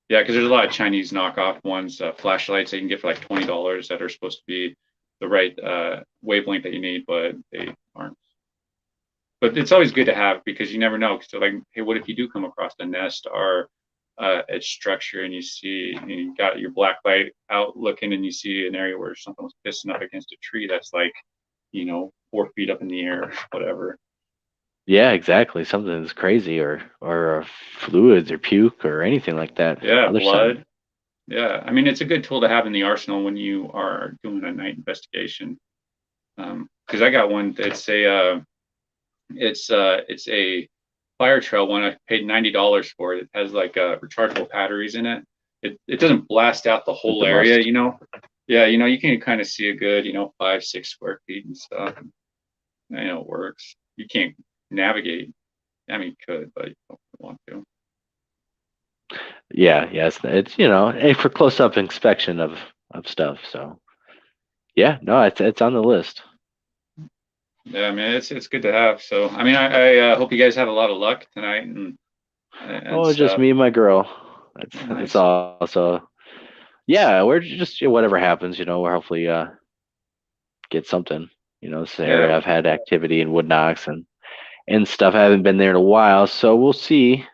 because there's a lot of Chinese knockoff ones, flashlights that you can get for like $20 that are supposed to be the right wavelength that you need, but they aren't. But it's always good to have, because you never know. Because they're like, hey, what if you do come across a nest or its structure, and you got your black light out looking, and you see an area where something was pissing up against a tree that's like, 4 feet up in the air, whatever. Yeah, exactly. Something that's crazy, or fluids or puke or anything like that. Yeah, blood. Yeah, I mean, it's a good tool to have in the arsenal when you are doing a night investigation. Because I got one. It's a fire trail one. I paid $90 for it. It has like rechargeable batteries in it. It doesn't blast out the whole area, Yeah, you can kind of see a good, 5-6 square feet and stuff. And, it works. You can't navigate. I mean, you could, but you don't want to. Yeah, yes, it's for close-up inspection of stuff. So, yeah, no, it's on the list. Yeah, I mean, it's good to have. So, I mean, I hope you guys have a lot of luck tonight. And just me and my girl. That's all. So, yeah, we're just whatever happens, we'll hopefully get something. This area I've had activity in Wood Knocks and stuff. I haven't been there in a while, so we'll see.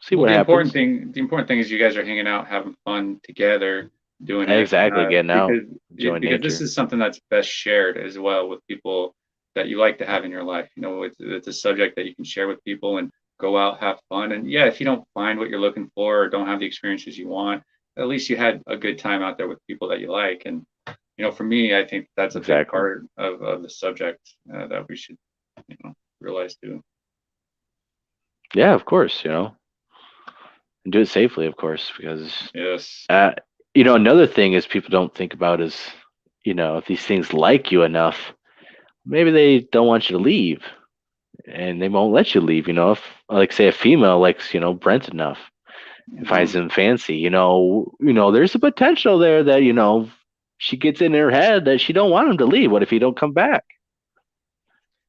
What happens. The important thing is you guys are hanging out, having fun together, doing exactly, getting out, enjoying nature. This is something that's best shared as well with people that you like to have in your life. It's a subject that you can share with people and go out, have fun. And yeah, if you don't find what you're looking for or don't have the experiences you want, at least you had a good time out there with people that you like. And for me, I think that's a big Exactly. part of the subject that we should, realize too. Yeah, of course, and do it safely, of course, because Yes. another thing is people don't think about is, if these things like you enough, maybe they don't want you to leave, and they won't let you leave. If, like, say, a female likes, Brent enough and finds him fancy, there's a potential there that, she gets in her head that she don't want him to leave. What if he don't come back?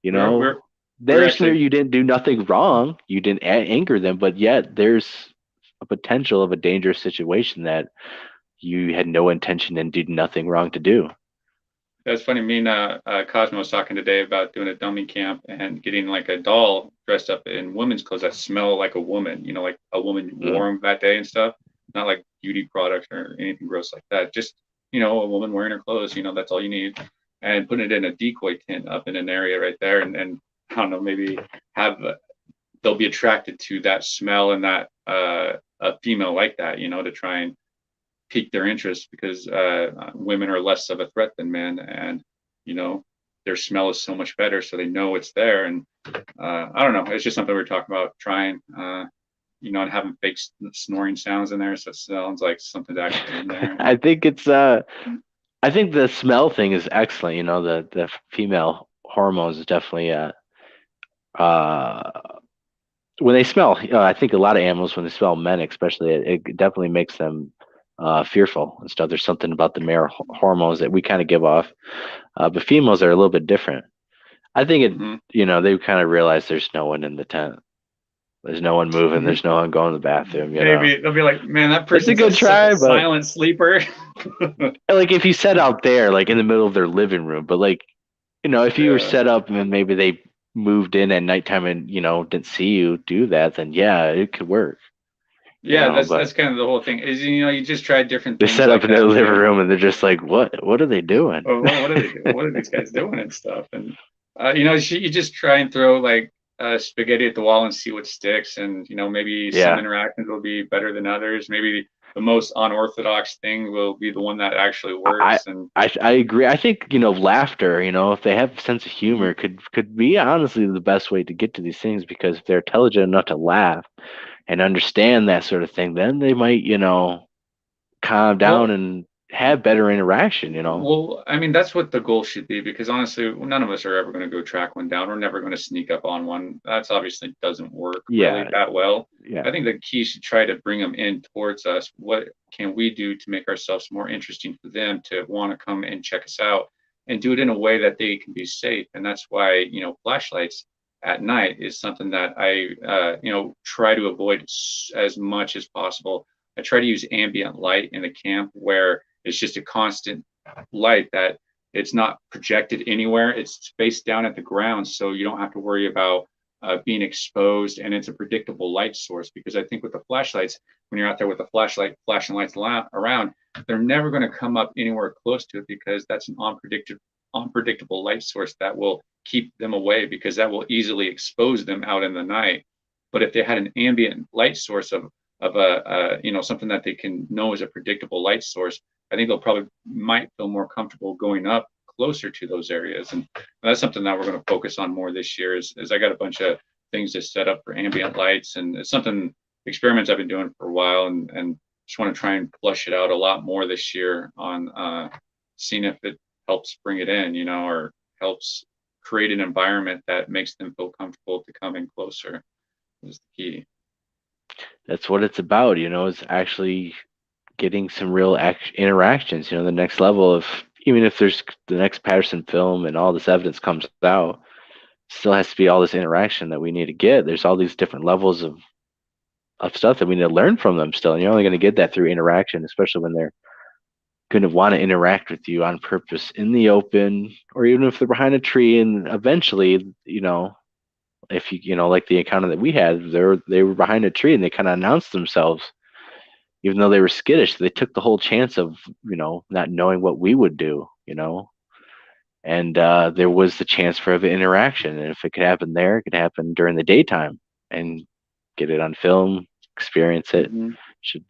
We're There's actually, you didn't do nothing wrong. You didn't anger them, but yet there's a potential of a dangerous situation that you had no intention and did nothing wrong to do. that's funny. Me and Cosmo was talking today about doing a dummy camp and getting like a doll dressed up in women's clothes that smell like a woman, like a woman wore them that day and stuff. Not like beauty products or anything gross like that. Just, a woman wearing her clothes, that's all you need. And putting it in a decoy tent up in an area right there. And I don't know, maybe they'll be attracted to that smell and that a female like that, to try and pique their interest, because women are less of a threat than men, and their smell is so much better, so they know it's there. And I don't know, it's just something we're talking about trying, and having fake snoring sounds in there, so it sounds like something's actually in there. I think I think the smell thing is excellent. The female hormones is definitely when they smell. I think a lot of animals, when they smell men, especially, it definitely makes them fearful and stuff. There's something about the male hormones that we kind of give off, but females are a little bit different. I think they kind of realize there's no one in the tent. There's no one moving. There's no one going to the bathroom. Maybe they'll be like, "Man, that person's a good try, but silent sleeper." Like, if you set out there, like in the middle of their living room, but like, if you were set up and maybe they moved in at nighttime and didn't see you do that, then yeah, it could work. Yeah, that's kind of the whole thing. Is you just try different they things. Set up in their living room and they're just like, what are they doing? What are they doing? What are these guys doing and stuff? And you just try and throw like spaghetti at the wall and see what sticks. And maybe some interactions will be better than others. Maybe the most unorthodox thing will be the one that actually works. I agree. I think laughter. If they have a sense of humor, could be honestly the best way to get to these things, because if they're intelligent enough to laugh and understand that sort of thing, then they might calm down and have better interaction. Well, I mean, that's what the goal should be, because honestly, none of us are ever going to go track one down. We're never going to sneak up on one. That's obviously doesn't work really that well. I think the key is to try to bring them in towards us. What can we do to make ourselves more interesting for them to want to come and check us out, and do it in a way that they can be safe? And that's why flashlights at night is something that I try to avoid as much as possible. I try to use ambient light in the camp, where it's just a constant light that it's not projected anywhere. It's spaced down at the ground, so you don't have to worry about being exposed, and it's a predictable light source. Because I think with the flashlights, when you're out there with a flashlight flashing lights around, they're never going to come up anywhere close to it, because that's an unpredictable light source that will keep them away, because that will easily expose them out in the night. But if they had an ambient light source of a something that they can know is a predictable light source, I think they'll might feel more comfortable going up closer to those areas. And that's something that we're going to focus on more this year. Is I got a bunch of things to set up for ambient lights, and it's experiments I've been doing for a while, and just want to try and flush it out a lot more this year on seeing if it helps bring it in, or helps create an environment that makes them feel comfortable to come in closer. Is the key. That's what it's about, is actually getting some real interactions. The next level of, even if there's the next Patterson film and all this evidence comes out, still has to be all this interaction that we need to get. There's all these different levels of stuff that we need to learn from them still, and you're only going to get that through interaction, especially when they're going to want to interact with you on purpose in the open, or even if they're behind a tree. And eventually, if like the encounter that we had, they were behind a tree and they kind of announced themselves, even though they were skittish. They took the whole chance of not knowing what we would do, and there was the chance for an interaction. And if it could happen there, it could happen during the daytime. And get it on film, experience it. Hmm. Should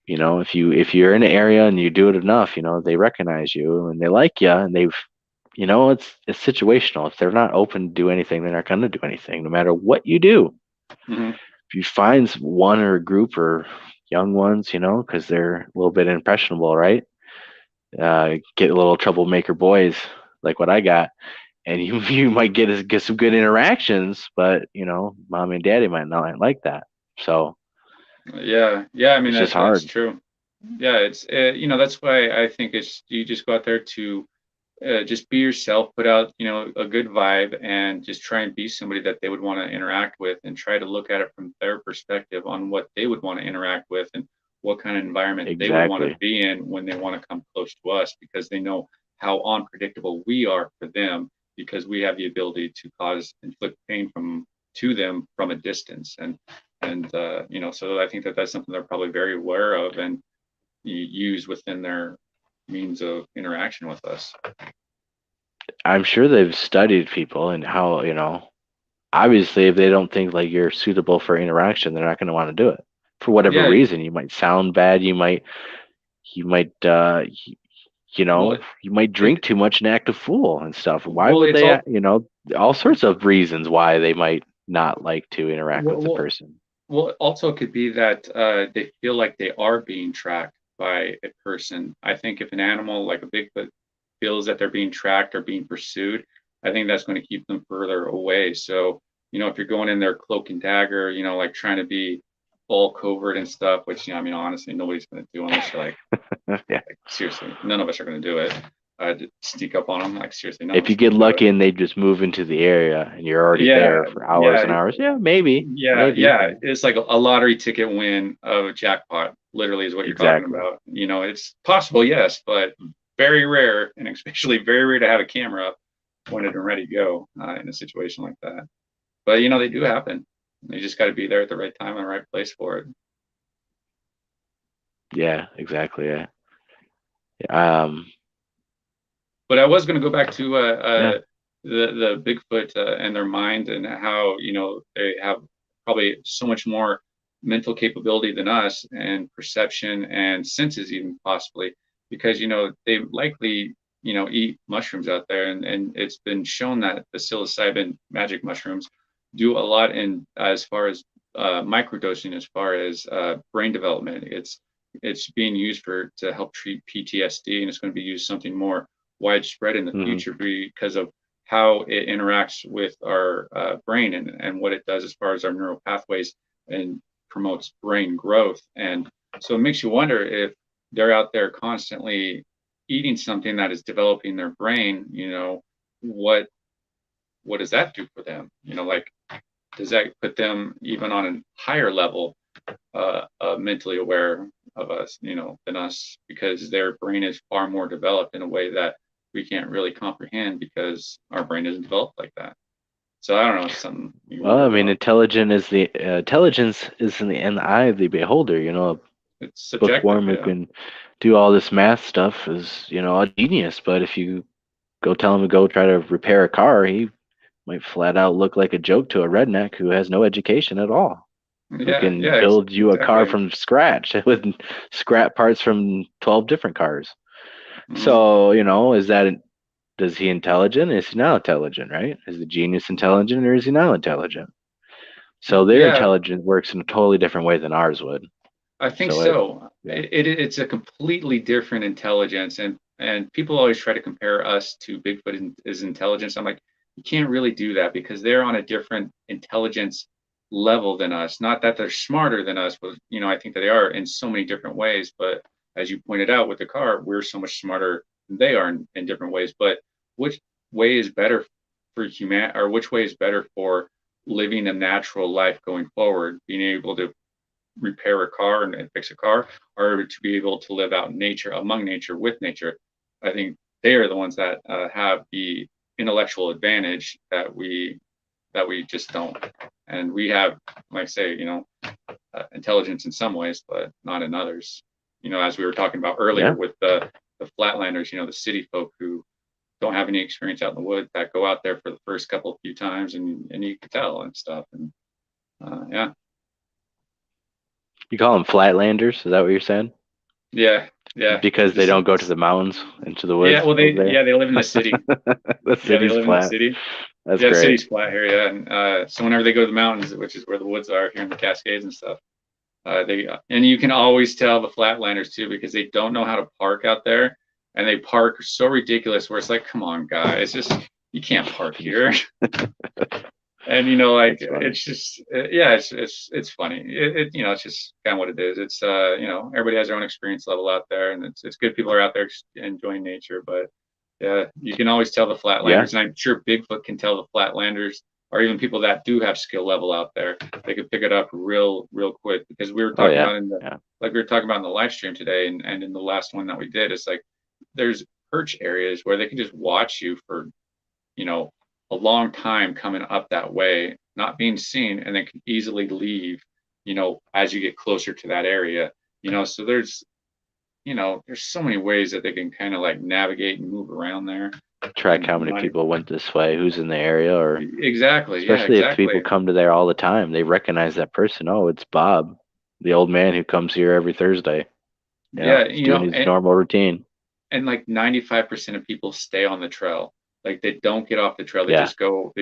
if you're in an area and you do it enough, they recognize you and they like you, and it's situational. If they're not open to do anything, they're not going to do anything, no matter what you do. Hmm. If you find one or a group or young ones, because they're a little bit impressionable, right? Get a little troublemaker boys like what I got, and you might get some good interactions, but mom and daddy might not like that. So Yeah. I mean, it's just that's hard. true. Yeah, it's that's why I think it's you just go out there to just be yourself, put out a good vibe, and just try and be somebody that they would want to interact with, and try to look at it from their perspective on what they would want to interact with and what kind of environment they would want to Exactly. be in when they want to come close to us, because they know how unpredictable we are for them, because we have the ability to cause inflict pain to them from a distance. And so I think that that's something they're probably very aware of and use within their means of interaction with us. I'm sure they've studied people and how, obviously if they don't think like you're suitable for interaction, they're not going to want to do it for whatever Yeah. reason. You might sound bad. Well, You might it drink too much and act a fool and stuff. Why well would it's they, all all sorts of reasons why they might not like to interact well, with the well, person. well also could be that they feel like they are being tracked by a person. I think if an animal like a Bigfoot feels that they're being tracked or being pursued, I think that's going to keep them further away. So, if you're going in there cloak and dagger, like trying to be all covert and stuff, which, I mean, honestly, nobody's going to do unless you're Yeah. like seriously, none of us are going to do it. To sneak up on them, like seriously, none of If us you are going get to do lucky it. and they just move into the area and you're already Yeah, there for hours yeah, and hours, yeah, maybe, maybe. yeah. It's like a lottery ticket win of a jackpot, literally, is what you're talking Exactly. about. It's possible, yes, but very rare, and especially very rare to have a camera up, pointed and ready to go in a situation like that. But they do happen. You just got to be there at the right time and the right place for it. Yeah, exactly. Yeah. Um, But I was going to go back to yeah. the Bigfoot and their mind, and how they have probably so much more mental capability than us, and perception and senses even possibly, because they likely eat mushrooms out there, and it's been shown that the psilocybin magic mushrooms do a lot in as far as microdosing, as far as brain development. It's being used to help treat PTSD, and it's going to be used something more widespread in the Hmm. future because of how it interacts with our brain, and what it does as far as our neural pathways, and promotes brain growth. And so it makes you wonder if they're out there constantly eating something that is developing their brain, what does that do for them? Like, does that put them even on a higher level, mentally aware of us, than us, because their brain is far more developed in a way that we can't really comprehend, because our brain isn't developed like that. So I don't know, it's something you Well, I wonder mean, about. intelligence is in the eye of the beholder. A It's subjective, bookworm who yeah. can do all this math stuff is, a genius. But if you go tell him to go try to repair a car, he might flat out look like a joke to a redneck who has no education at all, who Yeah, can yeah, build you a car exactly. from scratch with scrap parts from 12 different cars. Hmm. So, does he intelligent? Is he not intelligent, right? Is the genius intelligent or is he not intelligent? So their Yeah, intelligence works in a totally different way than ours would. I think So so. yeah. It's a completely different intelligence, and people always try to compare us to Bigfoot as intelligence. I'm like, you can't really do that, because they're on a different intelligence level than us. Not that they're smarter than us, but I think that they are in so many different ways. But as you pointed out with the car, we're so much smarter than they are in different ways. But which way is better for or which way is better for living a natural life going forward? Being able to repair a car and fix a car, or to be able to live out in nature, among nature, with nature. I think they are the ones that have the intellectual advantage that we just don't. And we have, like I say, intelligence in some ways, but not in others. As we were talking about earlier Yeah. with the flatlanders, the city folk who don't have any experience out in the woods that go out there for the first few times, and you can tell and stuff. And yeah, You call them flatlanders? Is that what you're saying? yeah, yeah. Because they Just don't go to the mountains, into the yeah. woods Well, over there? they live in the city. The Yeah, they city's live in the flat. city. That's Yeah, the great. city's flat here. Yeah, and so whenever they go to the mountains, which is where the woods are here in the Cascades and stuff, and you can always tell the flatlanders too because they don't know how to park out there, and they park so ridiculous where it's like, come on, guys, just you can't park here. And like it's just yeah, it's funny. It's just kind of what it is. It's everybody has their own experience level out there, and it's good people are out there enjoying nature. But yeah, you can always tell the flatlanders, and I'm sure Bigfoot can tell the flatlanders, or even people that do have skill level out there. They can pick it up real quick because we were talking about like we were talking about in the live stream today, and in the last one that we did, it's like there's perch areas where they can just watch you for a long time coming up that way, not being seen, and then can easily leave, as you get closer to that area. So there's so many ways that they can kind of like navigate and move around there. Track how many people went this way, who's in the area, or exactly. Especially if people come to there all the time, they recognize that person. Oh, it's Bob, the old man who comes here every Thursday. He's doing his normal routine. And like 95% of people stay on the trail. Like they don't get off the trail. They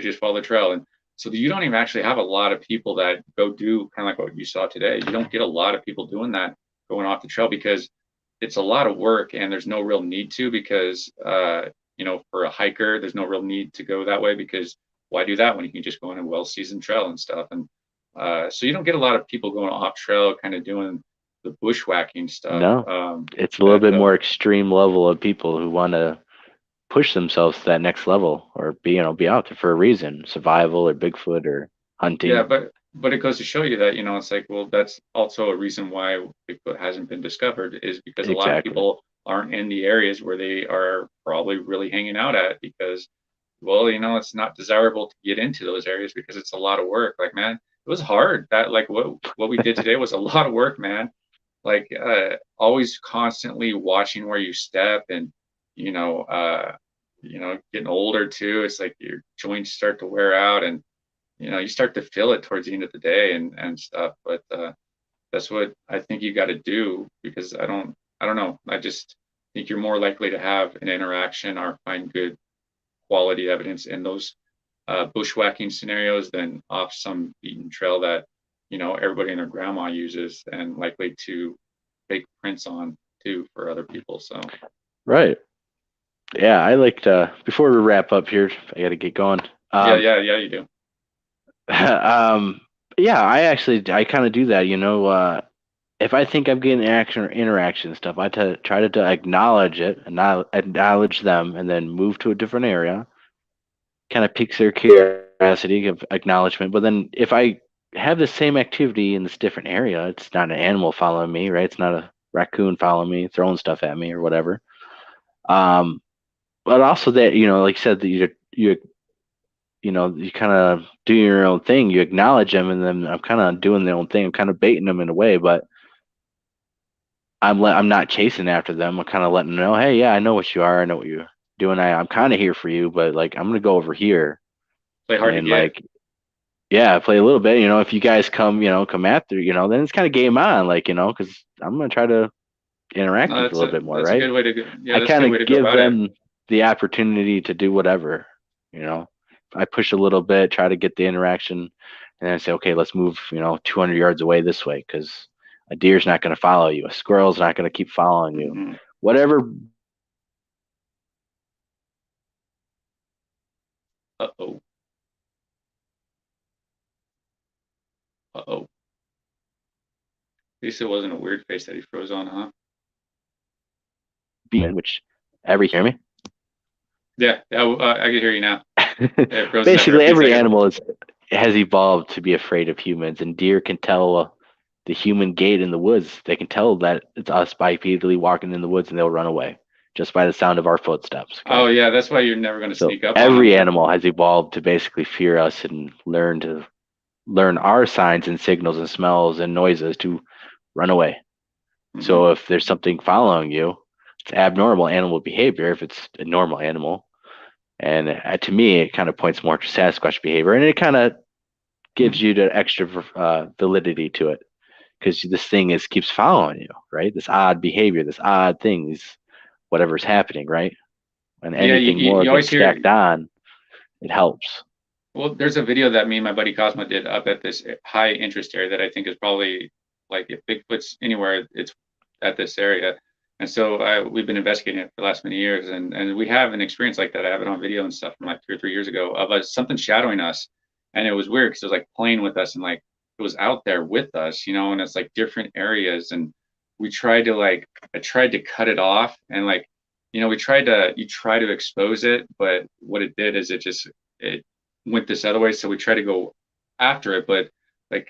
just follow the trail. And so you don't even actually have a lot of people that go do kind of like what you saw today. You don't get a lot of people doing that, going off the trail, because it's a lot of work and there's no real need to, because, for a hiker, there's no real need to go that way, because why do that when you can just go on a well-seasoned trail and stuff? And so you don't get a lot of people going off trail, kind of doing the bushwhacking stuff. No, it's a little bit more extreme level of people who want to push themselves to that next level, or be out there for a reason, survival or Bigfoot or hunting. Yeah, but it goes to show you that it's like, well, that's also a reason why Bigfoot hasn't been discovered, is because a lot of people aren't in the areas where they are probably really hanging out at, because it's not desirable to get into those areas because it's a lot of work. Like, man, it was hard. That like what we did today was a lot of work, man. Like always constantly watching where you step, and getting older too. It's like your joints start to wear out, and you start to feel it towards the end of the day and stuff. But that's what I think you got to do, because I don't know. I just think you're more likely to have an interaction or find good quality evidence in those bushwhacking scenarios than off some beaten trail that everybody and their grandma uses, and likely to fake prints on too for other people. So right. Yeah, I liked before we wrap up here, I got to get going. Yeah, you do. Yeah, I kind of do that. If I think I'm getting action or interaction stuff, I try to acknowledge it and not acknowledge them, and then move to a different area. Kind of piques their curiosity of acknowledgement. But then if I have the same activity in this different area, it's not an animal following me, right? It's not a raccoon following me, throwing stuff at me or whatever. But also that, like you said, that you kind of do your own thing. You acknowledge them, and then I'm kind of doing their own thing. I'm kind of baiting them in a way, but I'm not chasing after them. I'm kind of letting them know, hey, yeah, I know what you are. I know what you're doing. I'm kind of here for you, but like I'm gonna go over here. Play hard and to get. Yeah, play a little bit. If you guys come after, then it's kind of game on, because I'm gonna try to interact with a little bit more, right? That's a good way to go. Yeah, I kind of give them the opportunity to do whatever. I push a little bit, try to get the interaction, and then I say, okay, let's move 200 yards away this way, because a deer's not going to follow you, a squirrel's not going to keep following you. Mm-hmm. Whatever. Uh-oh. At least it wasn't a weird face that he froze on, huh? Which hear me? Yeah, I can hear you now. Basically, every animal has evolved to be afraid of humans, and deer can tell the human gait in the woods. They can tell that it's us bipedally walking in the woods, and they'll run away just by the sound of our footsteps. Okay? Oh yeah, that's why you're never going to sneak up. Every animal has evolved to basically fear us and learn our signs and signals and smells and noises to run away. Mm-hmm. So if there's something following you, it's abnormal animal behavior. If it's a normal animal, And to me, it kind of points more to Sasquatch behavior, and it kind of gives you the extra validity to it, because this thing keeps following you, right? This odd behavior, this odd thing, whatever's happening, right? And Yeah, anything more you being always hear. stacked on, it helps. Well, there's a video that me and my buddy Cosmo did up at this high interest area that I think is probably, like, if Bigfoot's anywhere, it's at this area. And so we've been investigating it for the last many years, and we have an experience like that. I have it on video and stuff from like 2 or 3 years ago of something shadowing us, and it was weird because it was like playing with us and like it was out there with us, and it's like different areas, and we tried to I tried to cut it off, and like you try to expose it, but what it did is it went this other way, so we try to go after it, but like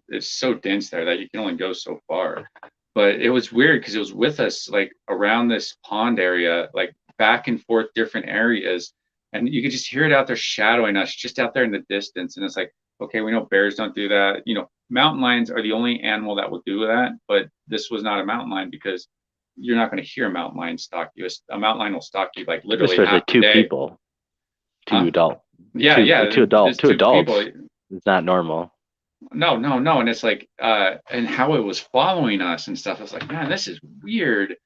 it's so dense there that you can only go so far. But it was weird because it was with us like around this pond area, like back and forth different areas, and you could just hear it out there shadowing us just out there in the distance. And it's like, okay, we know bears don't do that, mountain lions are the only animal that will do that, but this was not a mountain lion because you're not going to hear a mountain lion stalk you. A mountain lion will stalk you like literally Especially half two the day. people, two Huh? adult, Yeah, two, yeah, two adults, two adults. people. It's not normal. No, and it's like and how it was following us and stuff. I was like, man, this is weird.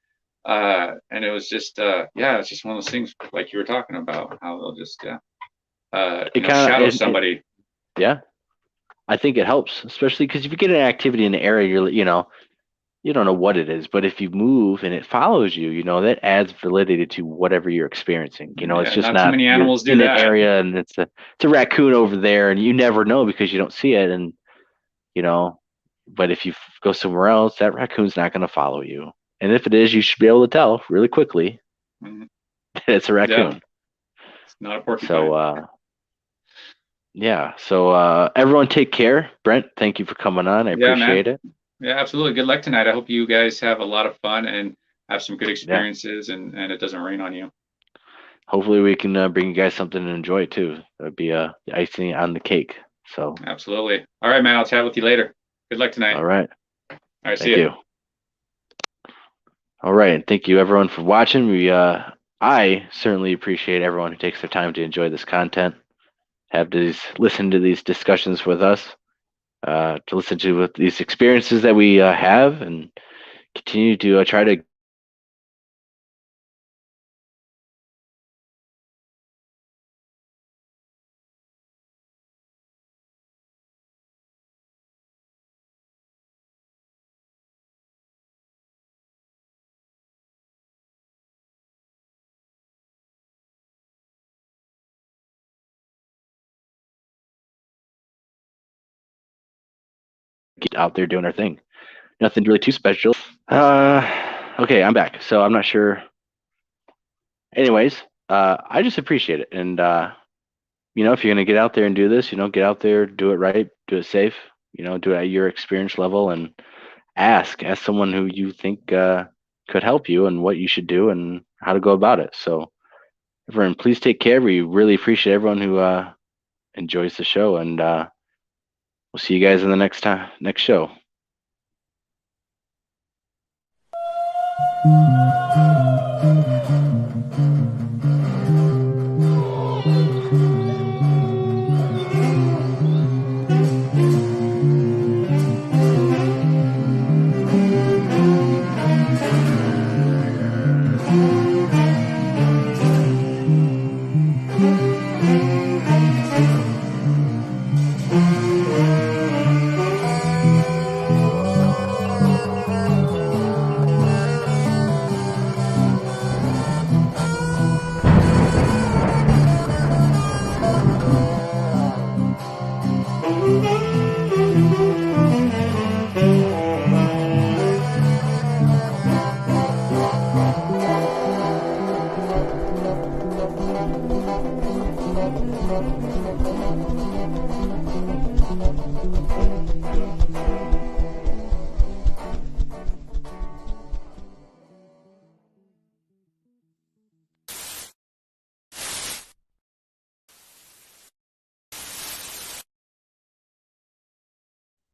And it was just it's just one of those things like you were talking about, how they'll just shadow somebody. Yeah, I think it helps, especially because if you get an activity in the area, you don't know what it is, but if you move and it follows you, that adds validity to whatever you're experiencing. It's just not too many animals do in that. An area, and it's a raccoon over there, and you never know because you don't see it, and but if you go somewhere else, that raccoon's not going to follow you, and if it is, you should be able to tell really quickly that it's a raccoon. Yeah. It's not a porcupine. So everyone take care. Brent, thank you for coming on. I appreciate it. Yeah, absolutely. Good luck tonight. I hope you guys have a lot of fun and have some good experiences, and it doesn't rain on you. Hopefully we can bring you guys something to enjoy too. That'd be the icing on the cake. So absolutely. All right, man. I'll chat with you later. Good luck tonight. All right. See you. All right, and thank you everyone for watching. I certainly appreciate everyone who takes their time to enjoy this content, listen to these discussions with us. To listen to these experiences that we have, and continue to try to get out there doing our thing. Nothing really too special. Okay, I'm back. So I'm not sure. Anyways, I just appreciate it. And, if you're going to get out there and do this, get out there, do it right, do it safe, do it at your experience level, and ask someone who you think could help you and what you should do and how to go about it. So everyone, please take care. We really appreciate everyone who enjoys the show, and we'll see you guys in the next show.